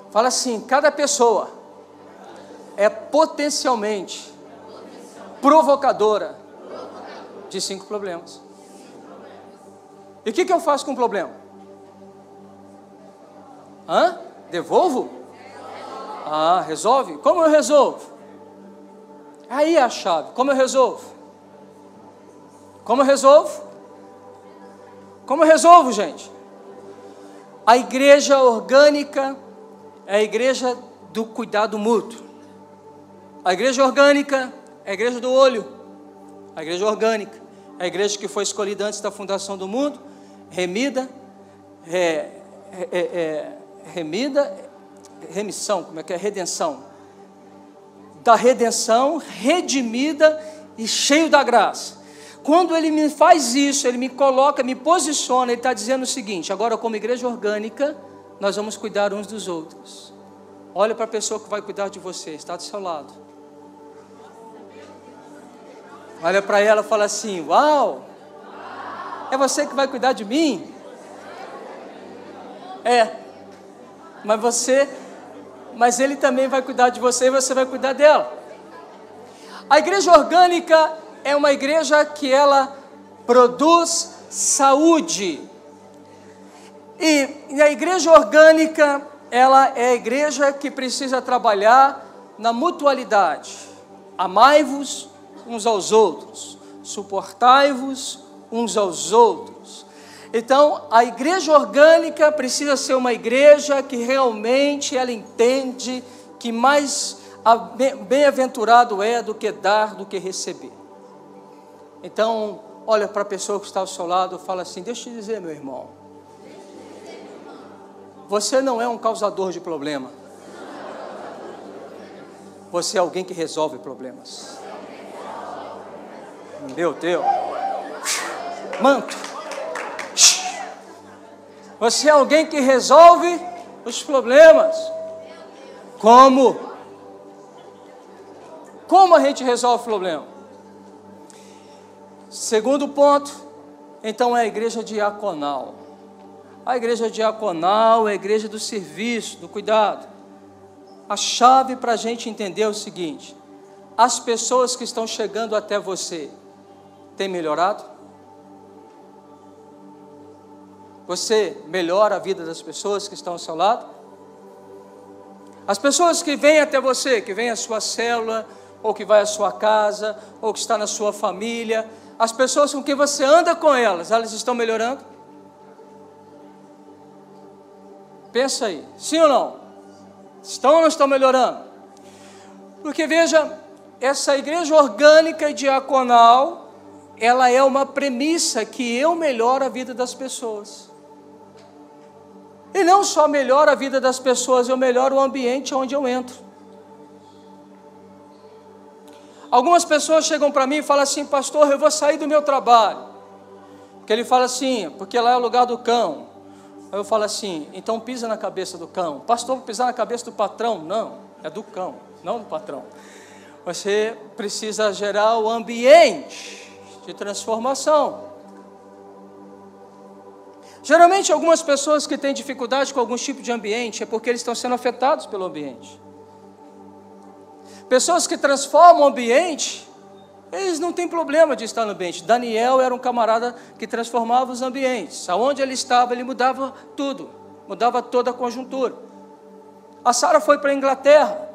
S1: Fala assim, cada pessoa é potencialmente provocadora de 5 problemas. E o que eu faço com o problema? Devolvo? Resolve? Como eu resolvo? Aí é a chave. Como eu resolvo? Como eu resolvo? Como eu resolvo, gente? A igreja orgânica é a igreja do cuidado mútuo. A igreja orgânica é a igreja do olho. A igreja orgânica é a igreja que foi escolhida antes da fundação do mundo, remissão, como é que é? Redenção. Da redenção, redimida e cheio da graça. Quando ele me faz isso, ele me coloca, me posiciona, ele está dizendo o seguinte: agora como igreja orgânica, nós vamos cuidar uns dos outros. Olha para a pessoa que vai cuidar de você, está do seu lado. Olha para ela e fala assim: uau, é você que vai cuidar de mim? Mas ele também vai cuidar de você e você vai cuidar dela. A igreja orgânica é uma igreja que ela produz saúde. E a igreja orgânica, ela é a igreja que precisa trabalhar na mutualidade. Amai-vos uns aos outros, suportai-vos uns aos outros. Então, a igreja orgânica precisa ser uma igreja que realmente ela entende que mais bem-aventurado é do que dar, do que receber. Então, olha para a pessoa que está ao seu lado e fala assim: deixa eu te dizer, meu irmão, você não é um causador de problema. Você é alguém que resolve problemas. Meu Deus. Manto. Você é alguém que resolve os problemas. Como? Como a gente resolve o problema? Segundo ponto, então, é a igreja diaconal. A igreja diaconal é a igreja do serviço, do cuidado. A chave para a gente entender é o seguinte: as pessoas que estão chegando até você têm melhorado? Você melhora a vida das pessoas que estão ao seu lado? As pessoas que vêm até você, que vêm à sua célula, ou que vai à sua casa, ou que está na sua família, as pessoas com quem você anda com elas estão melhorando? Pensa aí, sim ou não? Estão ou não estão melhorando? Porque veja, essa igreja orgânica e diaconal, ela é uma premissa que eu melhoro a vida das pessoas. E não só melhoro a vida das pessoas, eu melhoro o ambiente onde eu entro. Algumas pessoas chegam para mim e falam assim: pastor, eu vou sair do meu trabalho. Porque ele fala assim, porque lá é o lugar do cão. Aí eu falo assim: então pisa na cabeça do cão. Pastor, vou pisar na cabeça do patrão? Não, é do cão, não do patrão. Você precisa gerar o ambiente de transformação. Geralmente algumas pessoas que têm dificuldade com algum tipo de ambiente é porque eles estão sendo afetados pelo ambiente. Pessoas que transformam o ambiente, eles não têm problema de estar no ambiente. Daniel era um camarada que transformava os ambientes. Aonde ele estava, ele mudava tudo, mudava toda a conjuntura. A Sara foi para a Inglaterra,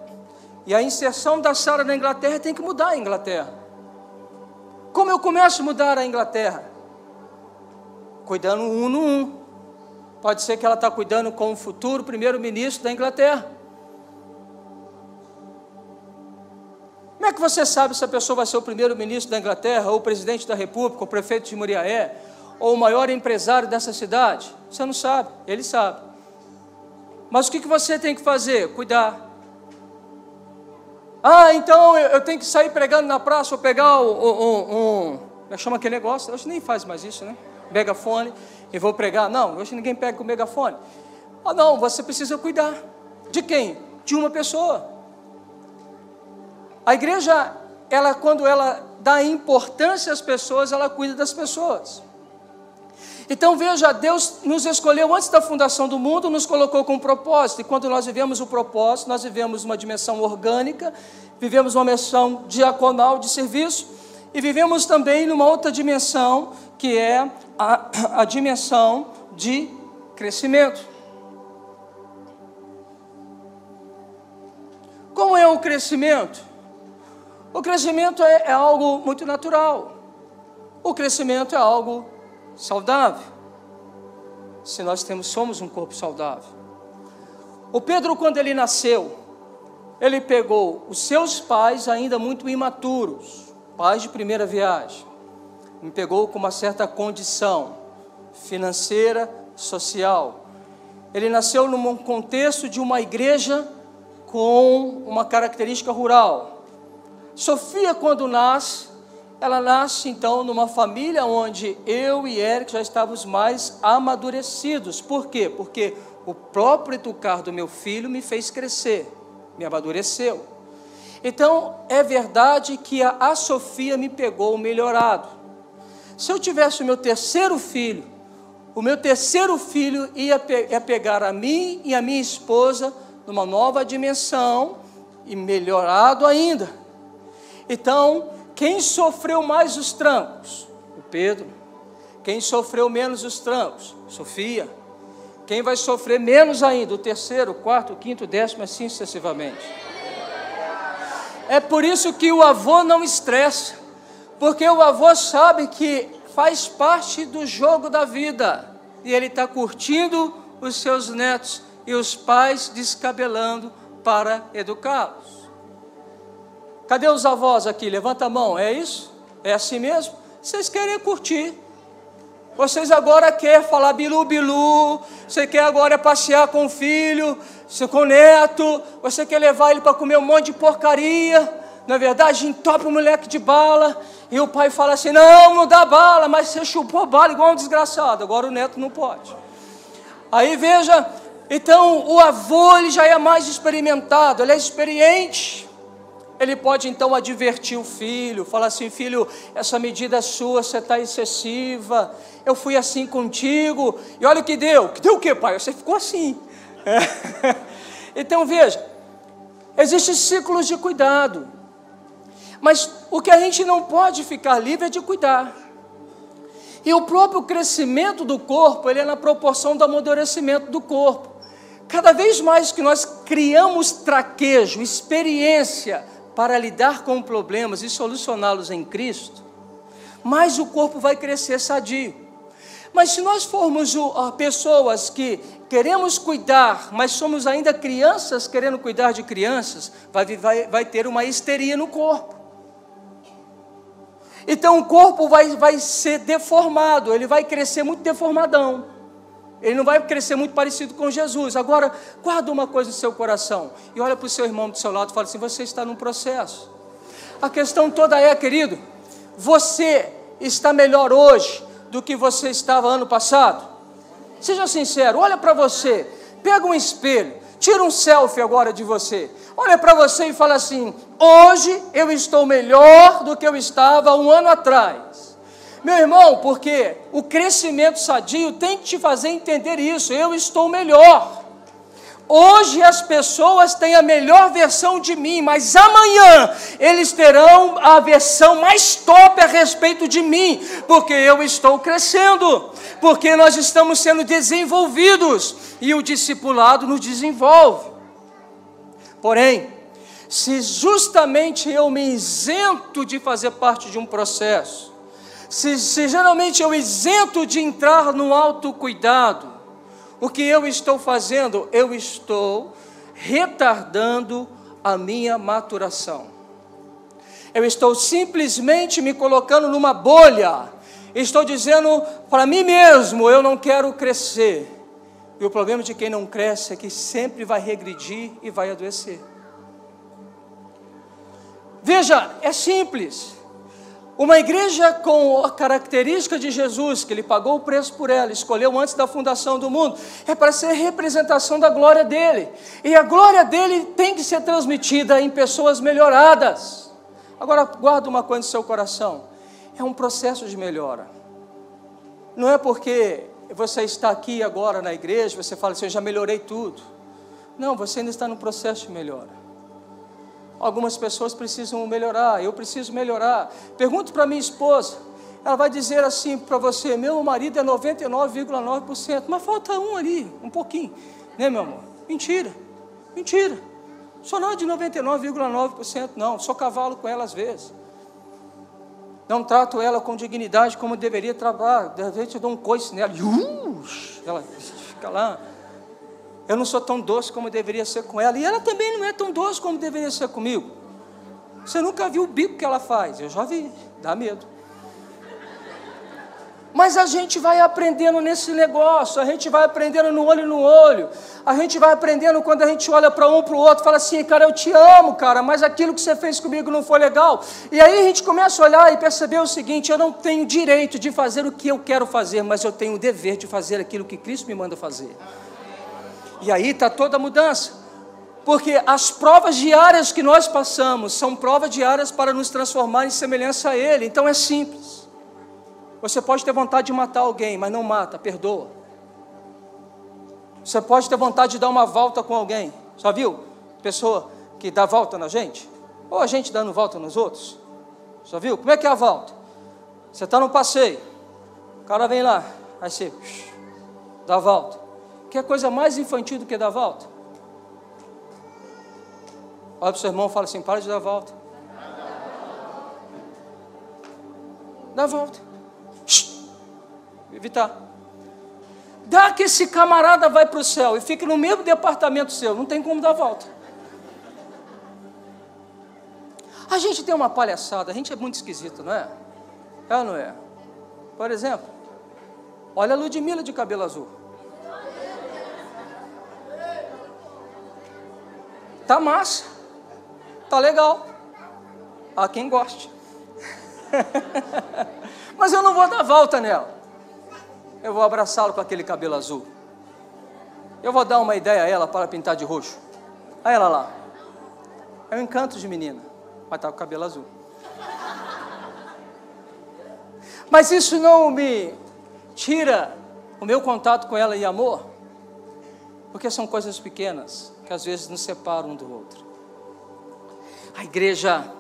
S1: e a inserção da Sara na Inglaterra tem que mudar a Inglaterra. Como eu começo a mudar a Inglaterra? Cuidando um no um. Pode ser que ela está cuidando com o futuro primeiro-ministro da Inglaterra. Como é que você sabe se a pessoa vai ser o primeiro-ministro da Inglaterra, ou o presidente da República, ou o prefeito de Muriaé, ou o maior empresário dessa cidade? Você não sabe, ele sabe. Mas o que você tem que fazer? Cuidar. Então eu tenho que sair pregando na praça, ou pegar como é que chama aquele negócio? Hoje nem faz mais isso, né? megafone e vou pregar. Não, hoje ninguém pega com megafone. Ah, não, você precisa cuidar. De quem? De uma pessoa. A igreja, quando ela dá importância às pessoas, ela cuida das pessoas. Então veja, Deus nos escolheu antes da fundação do mundo, nos colocou com um propósito, e quando nós vivemos o propósito, nós vivemos uma dimensão orgânica, vivemos uma dimensão diaconal de serviço, e vivemos também numa outra dimensão, que é a dimensão de crescimento. Como é o crescimento? O crescimento é algo muito natural. O crescimento é algo saudável. Se nós somos um corpo saudável. O Pedro, quando ele nasceu, ele pegou os seus pais ainda muito imaturos, pais de primeira viagem. Me pegou com uma certa condição financeira, social. Ele nasceu num contexto de uma igreja com uma característica rural. Sofia, quando nasce, ela nasce então numa família onde eu e Eric já estávamos mais amadurecidos. Por quê? Porque o próprio educar do meu filho me fez crescer, me amadureceu. Então, é verdade que a Sofia me pegou melhorado. Se eu tivesse o meu terceiro filho ia pegar a mim e a minha esposa numa nova dimensão e melhorado ainda. Então, quem sofreu mais os trancos? O Pedro. Quem sofreu menos os trancos? Sofia. Quem vai sofrer menos ainda? O terceiro, o quarto, o quinto, o décimo, assim sucessivamente. É por isso que o avô não estressa, porque o avô sabe que faz parte do jogo da vida, e ele está curtindo os seus netos e os pais descabelando para educá-los. Cadê os avós aqui? Levanta a mão, é isso? É assim mesmo? Vocês querem curtir. Vocês agora querem falar bilu-bilu, você quer agora passear com o filho, com o neto, você quer levar ele para comer um monte de porcaria, na verdade, entope o moleque de bala, e o pai fala assim, não dá bala, mas você chupou bala igual um desgraçado, agora o neto não pode. Aí veja, então o avô ele já é mais experimentado, ele é experiente. Ele pode então advertir o filho, falar assim, filho, essa medida sua, você está excessiva, eu fui assim contigo, e olha o que deu. Que deu o quê, pai? Você ficou assim. Então veja, existem ciclos de cuidado, mas o que a gente não pode ficar livre é de cuidar. E o próprio crescimento do corpo, ele é na proporção do amadurecimento do corpo. Cada vez mais que nós criamos traquejo, experiência, para lidar com problemas e solucioná-los em Cristo, mais o corpo vai crescer sadio. Mas se nós formos pessoas que queremos cuidar, mas somos ainda crianças querendo cuidar de crianças, vai ter uma histeria no corpo. Então o corpo vai ser deformado, ele vai crescer muito deformadão. Ele não vai crescer muito parecido com Jesus. Agora, guarda uma coisa no seu coração e olha para o seu irmão do seu lado e fala assim, você está num processo. A questão toda é, querido, você está melhor hoje do que você estava ano passado? Seja sincero, olha para você, pega um espelho, tira um selfie agora de você, olha para você e fala assim, hoje eu estou melhor do que eu estava um ano atrás. Meu irmão, porque o crescimento sadio tem que te fazer entender isso, eu estou melhor. Hoje as pessoas têm a melhor versão de mim, mas amanhã eles terão a versão mais top a respeito de mim, porque eu estou crescendo, porque nós estamos sendo desenvolvidos, e o discipulado nos desenvolve. Porém, se justamente eu me isento de fazer parte de um processo, se geralmente eu isento de entrar no autocuidado, o que eu estou fazendo? Eu estou retardando a minha maturação. Eu estou simplesmente me colocando numa bolha. Estou dizendo para mim mesmo, eu não quero crescer. E o problema de quem não cresce é que sempre vai regredir e vai adoecer. Veja, é simples. Uma igreja com a característica de Jesus, que Ele pagou o preço por ela, escolheu antes da fundação do mundo, é para ser representação da glória dEle. E a glória dEle tem que ser transmitida em pessoas melhoradas. Agora, guarda uma coisa no seu coração. É um processo de melhora. Não é porque você está aqui agora na igreja, você fala assim, eu já melhorei tudo. Não, você ainda está no processo de melhora. Algumas pessoas precisam melhorar, eu preciso melhorar. Pergunto para minha esposa, ela vai dizer assim para você, meu marido é 99,9%, mas falta um ali, um pouquinho, né, meu amor? Mentira, mentira. Sou não de 99,9% não, sou cavalo com ela às vezes. Não trato ela com dignidade como deveria tratar, de repente eu dou um coice nela, ela fica lá. Eu não sou tão doce como deveria ser com ela. E ela também não é tão doce como deveria ser comigo. Você nunca viu o bico que ela faz? Eu já vi, dá medo. Mas a gente vai aprendendo nesse negócio. A gente vai aprendendo no olho no olho. A gente vai aprendendo quando a gente olha para um para o outro. Fala assim, cara, eu te amo, cara, mas aquilo que você fez comigo não foi legal. E aí a gente começa a olhar e perceber o seguinte, eu não tenho direito de fazer o que eu quero fazer, mas eu tenho o dever de fazer aquilo que Cristo me manda fazer. E aí está toda a mudança, porque as provas diárias que nós passamos, são provas diárias para nos transformar em semelhança a Ele, então é simples, você pode ter vontade de matar alguém, mas não mata, perdoa, você pode ter vontade de dar uma volta com alguém, já viu? Pessoa que dá volta na gente, ou a gente dando volta nos outros, já viu? Como é que é a volta? Você está num passeio, o cara vem lá, aí você dá a volta. Que é coisa mais infantil do que dar volta? Olha para o seu irmão e fala assim, para de dar volta. Dá volta. Evitar. Dá que esse camarada vai para o céu e fica no mesmo departamento seu, não tem como dar volta. A gente tem uma palhaçada, a gente é muito esquisito, não é? É ou não é? Por exemplo, olha a Ludmila de cabelo azul. Tá massa, tá legal, há quem goste, mas eu não vou dar volta nela, eu vou abraçá-lo com aquele cabelo azul, eu vou dar uma ideia a ela para pintar de roxo, a ela lá, é um encanto de menina, mas tá com o cabelo azul, mas isso não me tira o meu contato com ela e amor, porque são coisas pequenas, que às vezes nos separam um do outro. A igreja,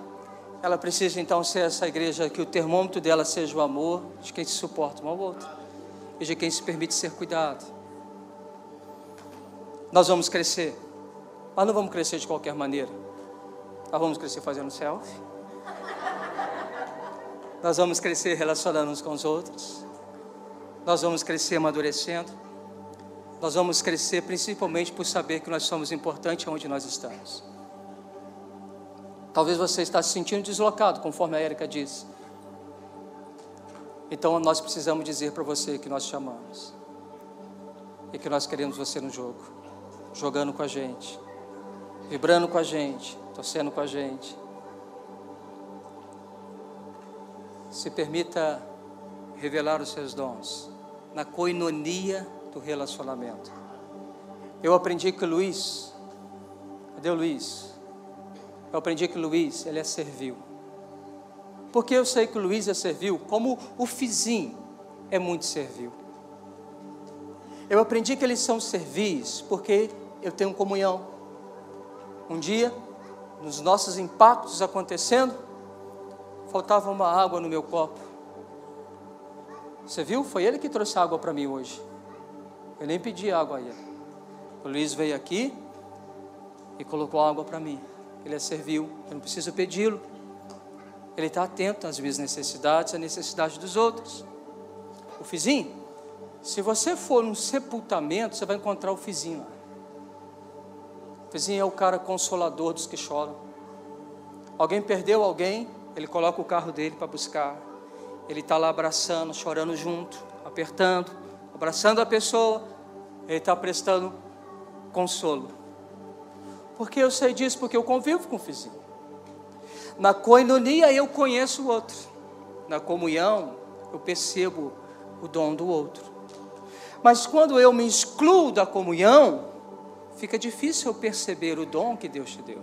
S1: ela precisa então ser essa igreja que o termômetro dela seja o amor de quem se suporta um ao outro e de quem se permite ser cuidado. Nós vamos crescer, mas não vamos crescer de qualquer maneira. Nós vamos crescer fazendo selfie. Nós vamos crescer relacionando-nos com os outros. Nós vamos crescer amadurecendo. Nós vamos crescer principalmente por saber que nós somos importantes onde nós estamos. Talvez você está se sentindo deslocado, conforme a Érica disse. Então nós precisamos dizer para você que nós te amamos. E que nós queremos você no jogo. Jogando com a gente. Vibrando com a gente. Torcendo com a gente. Se permita revelar os seus dons. Na koinonia do relacionamento. Eu aprendi que Luiz, cadê o Luiz? Eu aprendi que Luiz, ele é servil. Porque eu sei que o Luiz é servil, como o Fizinho é muito servil. Eu aprendi que eles são servis, porque eu tenho comunhão. Um dia, nos nossos impactos acontecendo, faltava uma água no meu copo. Você viu? Foi ele que trouxe água para mim hoje. Eu nem pedi água a ele. O Luiz veio aqui e colocou água para mim. Ele é servil, eu não preciso pedi-lo. Ele está atento às minhas necessidades, às necessidades dos outros. O Fizinho, se você for num sepultamento, você vai encontrar o Fizinho lá. O Fizinho é o cara consolador dos que choram. Alguém perdeu alguém, ele coloca o carro dele para buscar. Ele está lá abraçando, chorando junto, apertando, abraçando a pessoa. Ele está prestando consolo. Por que eu sei disso? Porque eu convivo com o Fizinho. Na koinonia eu conheço o outro. na comunhão, eu percebo o dom do outro. Mas quando eu me excluo da comunhão, fica difícil eu perceber o dom que Deus te deu.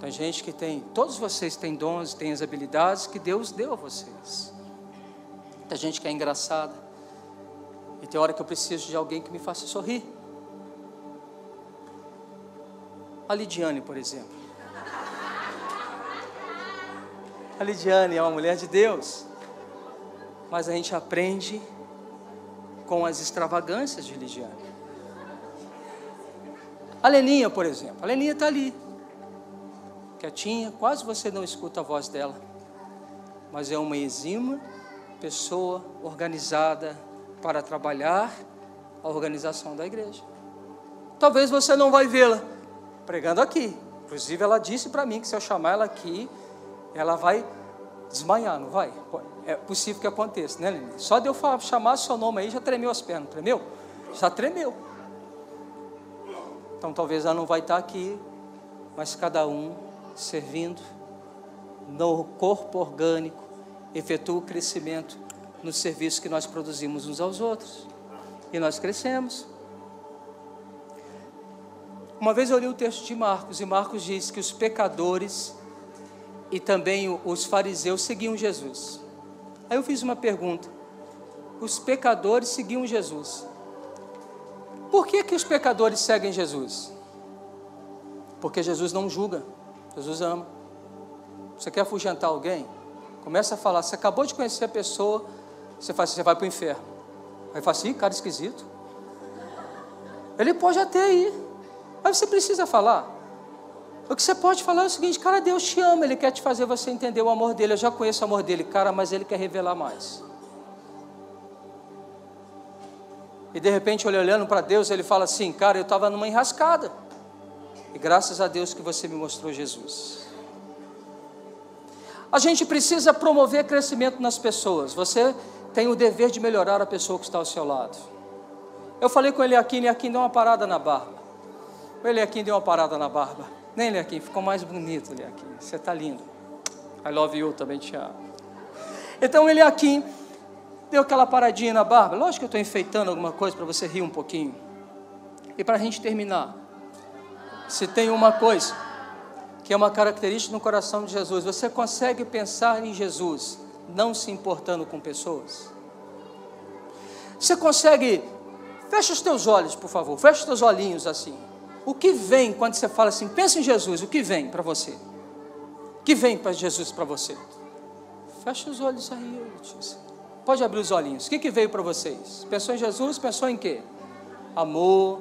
S1: Tem gente que tem, todos vocês têm dons, têm as habilidades que Deus deu a vocês. Tem gente que é engraçada, e tem hora que eu preciso de alguém que me faça sorrir. A Lidiane, por exemplo. A Lidiane é uma mulher de Deus, mas a gente aprende com as extravagâncias de Lidiane. A Leninha, por exemplo, a Leninha está ali, quietinha, quase você não escuta a voz dela, mas é uma exímia pessoa organizada para trabalhar a organização da igreja. Talvez você não vai vê-la pregando aqui, inclusive ela disse para mim que se eu chamar ela aqui, ela vai desmaiar, não vai? É possível que aconteça, né, Leninha? Só de eu chamar seu nome aí, já tremeu as pernas, tremeu? Já tremeu. Então talvez ela não vai estar aqui, mas cada um servindo no corpo orgânico, efetua o crescimento no serviço que nós produzimos uns aos outros, e nós crescemos. Uma vez eu li o texto de Marcos, e Marcos diz que os pecadores e também os fariseus seguiam Jesus. Aí eu fiz uma pergunta: os pecadores seguiam Jesus, por que os pecadores seguem Jesus? Porque Jesus não julga, Jesus ama. Você quer afugentar alguém? Começa a falar, você acabou de conhecer a pessoa, você fala assim, você vai para o inferno. Aí fala assim, cara esquisito. Ele pode até ir, mas você precisa falar. O que você pode falar é o seguinte, cara, Deus te ama, Ele quer te fazer você entender o amor dEle. Eu já conheço o amor dEle, cara, mas Ele quer revelar mais. E de repente, olhando para Deus, Ele fala assim, cara, eu estava numa enrascada, e graças a Deus que você me mostrou Jesus. A gente precisa promover crescimento nas pessoas. Você tem o dever de melhorar a pessoa que está ao seu lado. Eu falei com o Eliakim deu uma parada na barba. O Eliakim deu uma parada na barba. Nem Eliakim, ficou mais bonito, Eliakim. Você está lindo. I love you, também te amo. Então o Eliakim deu aquela paradinha na barba. Lógico que eu estou enfeitando alguma coisa para você rir um pouquinho. E para a gente terminar, se tem uma coisa que é uma característica no coração de Jesus, você consegue pensar em Jesus não se importando com pessoas? Você consegue, fecha os teus olhos, por favor, fecha os teus olhinhos assim. O que vem quando você fala assim, pensa em Jesus, o que vem para você? O que vem para Jesus para você? Fecha os olhos aí, Letícia. Pode abrir os olhinhos. O que veio para vocês? Pensou em Jesus, pensou em quê? Amor.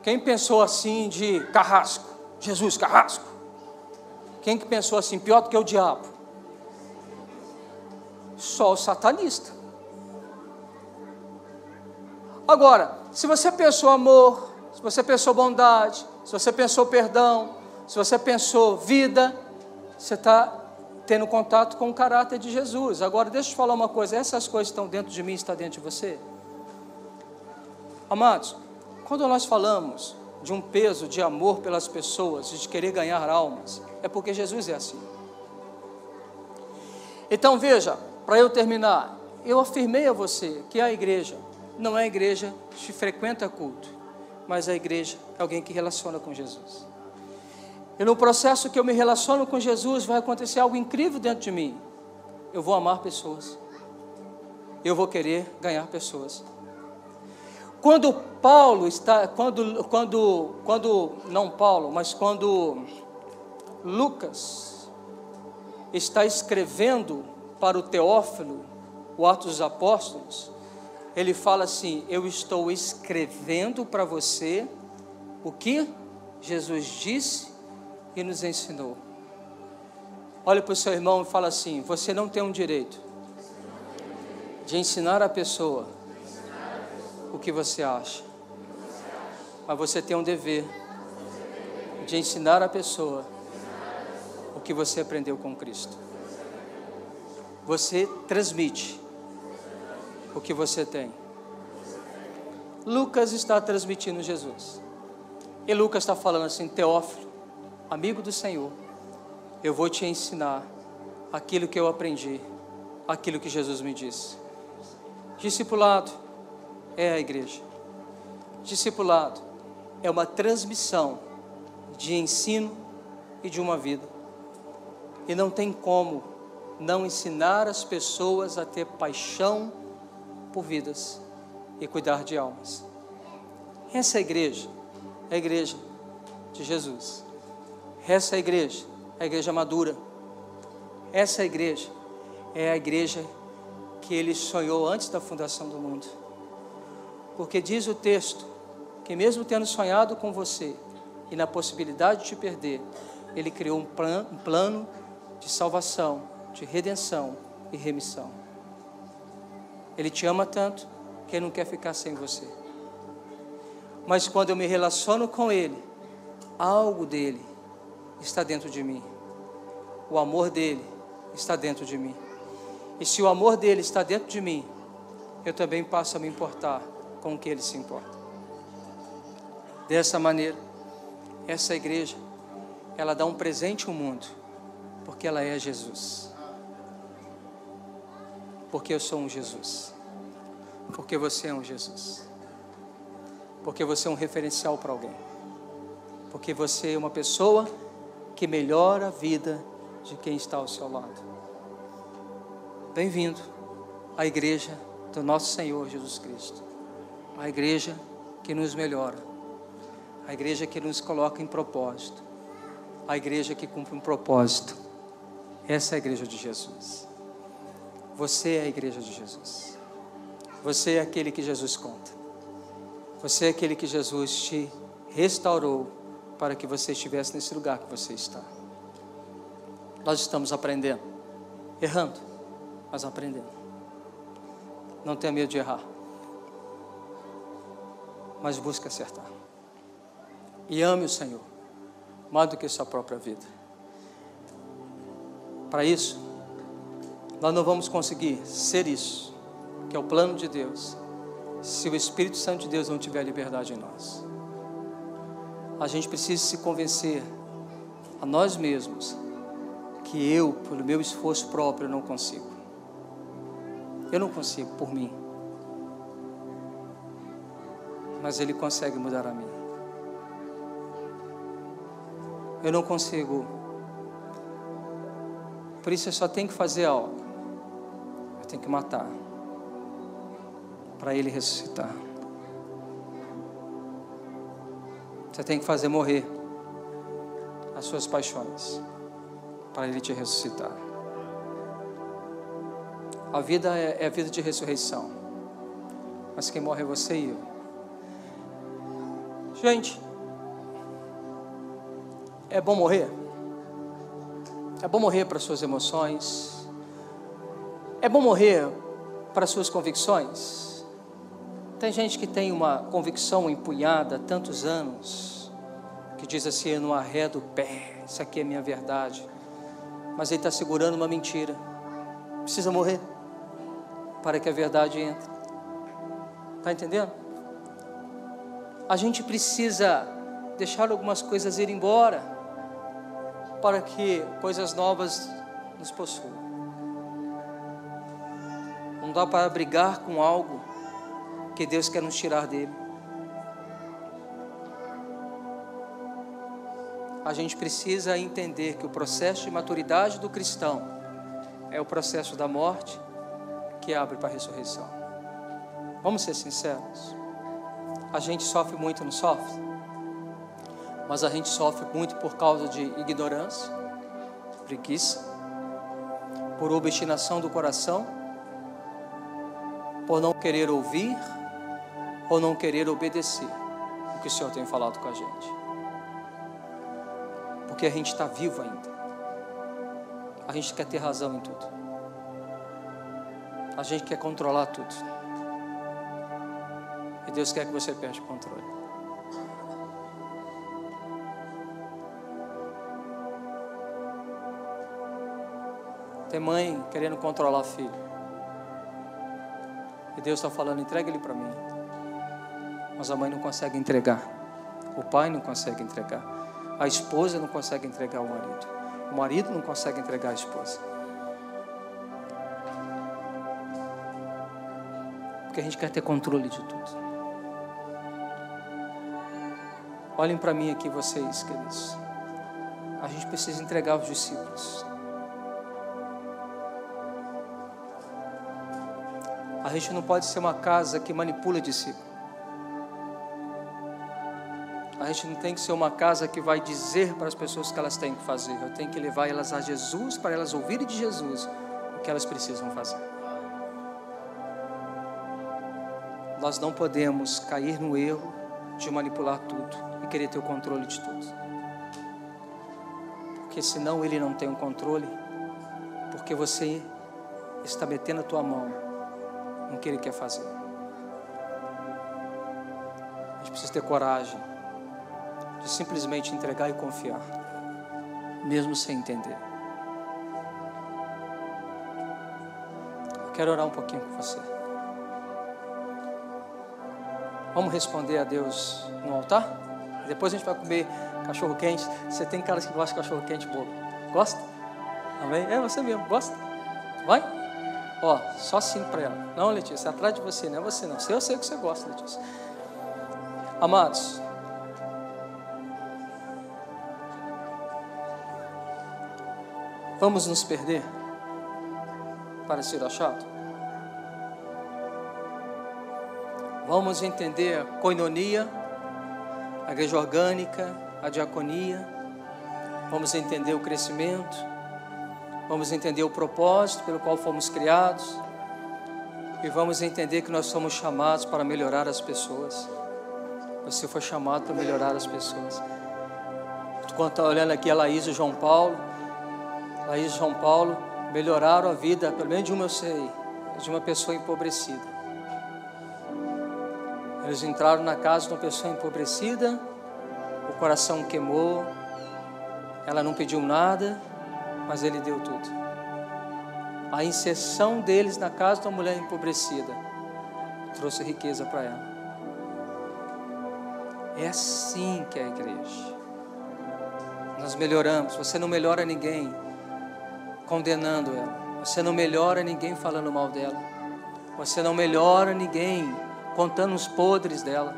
S1: Quem pensou assim de carrasco? Jesus, carrasco. Quem que pensou assim, pior do que o diabo? Só o satanista. Agora, se você pensou amor, se você pensou bondade, se você pensou perdão, se você pensou vida, você está tendo contato com o caráter de Jesus. Agora, deixa eu te falar uma coisa, essas coisas estão dentro de mim, estão dentro de você? Amados, quando nós falamos de um peso de amor pelas pessoas, de querer ganhar almas, é porque Jesus é assim. Então veja, para eu terminar, eu afirmei a você que a igreja não é a igreja que frequenta culto, mas a igreja é alguém que relaciona com Jesus. E no processo que eu me relaciono com Jesus, vai acontecer algo incrível dentro de mim. Eu vou amar pessoas, eu vou querer ganhar pessoas. Quando Lucas está escrevendo para o Teófilo o Atos dos Apóstolos, ele fala assim, eu estou escrevendo para você o que Jesus disse e nos ensinou. Olha para o seu irmão e fala assim, você não tem um direito de ensinar a pessoa o que você acha, mas você tem um dever de ensinar a pessoa o que você aprendeu com Cristo. Você transmite o que você tem. Lucas está transmitindo Jesus, e Lucas está falando assim, Teófilo, amigo do Senhor, eu vou te ensinar aquilo que eu aprendi, aquilo que Jesus me disse. Discipulado é a igreja. Discipulado é uma transmissão de ensino e de uma vida. E não tem como não ensinar as pessoas a ter paixão por vidas e cuidar de almas. Essa igreja é a igreja de Jesus. Essa igreja é a igreja madura. Essa igreja é a igreja que Ele sonhou antes da fundação do mundo. Porque diz o texto que mesmo tendo sonhado com você e na possibilidade de te perder, Ele criou um plano de salvação, de redenção e remissão. Ele te ama tanto que Ele não quer ficar sem você. Mas quando eu me relaciono com Ele, algo dele está dentro de mim. O amor dele está dentro de mim. E se o amor dele está dentro de mim, eu também passo a me importar com o que ele se importa. Dessa maneira, essa igreja, ela dá um presente ao mundo, porque ela é Jesus. Porque eu sou um Jesus. Porque você é um Jesus. Porque você é um referencial para alguém. Porque você é uma pessoa que melhora a vida de quem está ao seu lado. Bem-vindo à igreja do nosso Senhor Jesus Cristo. A igreja que nos melhora. A igreja que nos coloca em propósito. A igreja que cumpre um propósito. Essa é a igreja de Jesus. Você é a igreja de Jesus. Você é aquele que Jesus conta. Você é aquele que Jesus te restaurou para que você estivesse nesse lugar que você está. Nós estamos aprendendo, errando, mas aprendendo. Não tenha medo de errar, mas busque acertar. E ame o Senhor, mais do que sua própria vida. Para isso, nós não vamos conseguir ser isso, que é o plano de Deus, se o Espírito Santo de Deus não tiver liberdade em nós. A gente precisa se convencer a nós mesmos que eu, pelo meu esforço próprio, não consigo. Eu não consigo por mim. Mas Ele consegue mudar a mim. Eu não consigo. Por isso eu só tenho que fazer algo. Eu tenho que matar para Ele ressuscitar. Você tem que fazer morrer as suas paixões para Ele te ressuscitar. A vida é a vida de ressurreição, mas quem morre é você e eu. Gente, é bom morrer? É bom morrer para suas emoções? É bom morrer para suas convicções? Tem gente que tem uma convicção empunhada há tantos anos, que diz assim: eu não arredo o pé, isso aqui é minha verdade. Mas ele está segurando uma mentira. Precisa morrer para que a verdade entre. Está entendendo? A gente precisa deixar algumas coisas ir embora para que coisas novas nos possuam. Não dá para brigar com algo que Deus quer nos tirar dele. A gente precisa entender que o processo de maturidade do cristão é o processo da morte que abre para a ressurreição. Vamos ser sinceros. A gente sofre muito, não sofre? Mas a gente sofre muito por causa de ignorância, preguiça, por obstinação do coração, por não querer ouvir ou não querer obedecer o que o Senhor tem falado com a gente. Porque a gente está vivo ainda. A gente quer ter razão em tudo. A gente quer controlar tudo. E Deus quer que você perde o controle. Tem mãe querendo controlar filho. E Deus está falando: entrega ele para mim. Mas a mãe não consegue entregar. O pai não consegue entregar. A esposa não consegue entregar o marido. O marido não consegue entregar a esposa. porque a gente quer ter controle de tudo. Olhem para mim aqui, vocês, queridos. A gente precisa entregar os discípulos. A gente não pode ser uma casa que manipula discípulos. A gente não tem que ser uma casa que vai dizer para as pessoas o que elas têm que fazer. Eu tenho que levar elas a Jesus para elas ouvirem de Jesus o que elas precisam fazer. Nós não podemos cair no erro de manipular tudo e querer ter o controle de tudo. Porque senão ele não tem o controle, porque você está metendo a tua mão no que ele quer fazer. A gente precisa ter coragem de simplesmente entregar e confiar, mesmo sem entender. Eu quero orar um pouquinho com você. Vamos responder a Deus no altar? Depois a gente vai comer cachorro quente. Você tem caras que gostam de cachorro quente, bolo. Gosta? Amém? É você mesmo, gosta? Vai? Ó, só sim para ela. Não, Letícia, atrás de você, não é você não. Eu sei que você gosta, Letícia. Amados, vamos nos perder para ser achado? Vamos entender a koinonia, a igreja orgânica, a diaconia. Vamos entender o crescimento. Vamos entender o propósito pelo qual fomos criados. E vamos entender que nós somos chamados para melhorar as pessoas. Você foi chamado para melhorar as pessoas. Quando está olhando aqui a Laís e o João Paulo, Laís e João Paulo melhoraram a vida, pelo menos de uma eu sei, de uma pessoa empobrecida. Eles entraram na casa de uma pessoa empobrecida, o coração queimou, ela não pediu nada, mas ele deu tudo. A inserção deles na casa de uma mulher empobrecida trouxe riqueza para ela. É assim que é a igreja. Nós melhoramos. Você não melhora ninguém condenando ela. Você não melhora ninguém falando mal dela. Você não melhora ninguém contando os podres dela.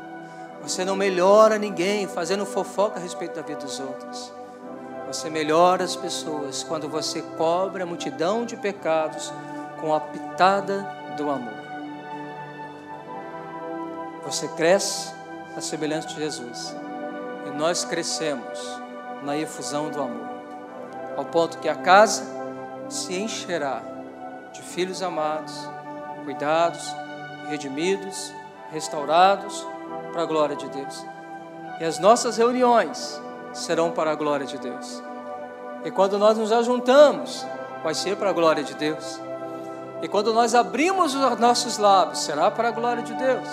S1: Você não melhora ninguém fazendo fofoca a respeito da vida dos outros. Você melhora as pessoas quando você cobre a multidão de pecados com a pitada do amor. Você cresce à semelhança de Jesus. E nós crescemos na efusão do amor. Ao ponto que a casa se encherá de filhos amados, cuidados, redimidos, restaurados para a glória de Deus. E as nossas reuniões serão para a glória de Deus. E quando nós nos ajuntamos, vai ser para a glória de Deus. E quando nós abrimos os nossos lábios, será para a glória de Deus.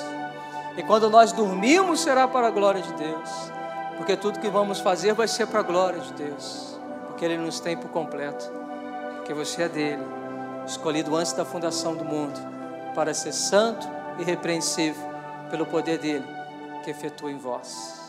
S1: E quando nós dormimos, será para a glória de Deus. Porque tudo que vamos fazer vai ser para a glória de Deus. Porque Ele nos tem por completo. Porque você é dele, escolhido antes da fundação do mundo, para ser santo e irrepreensível pelo poder dele que efetua em vós.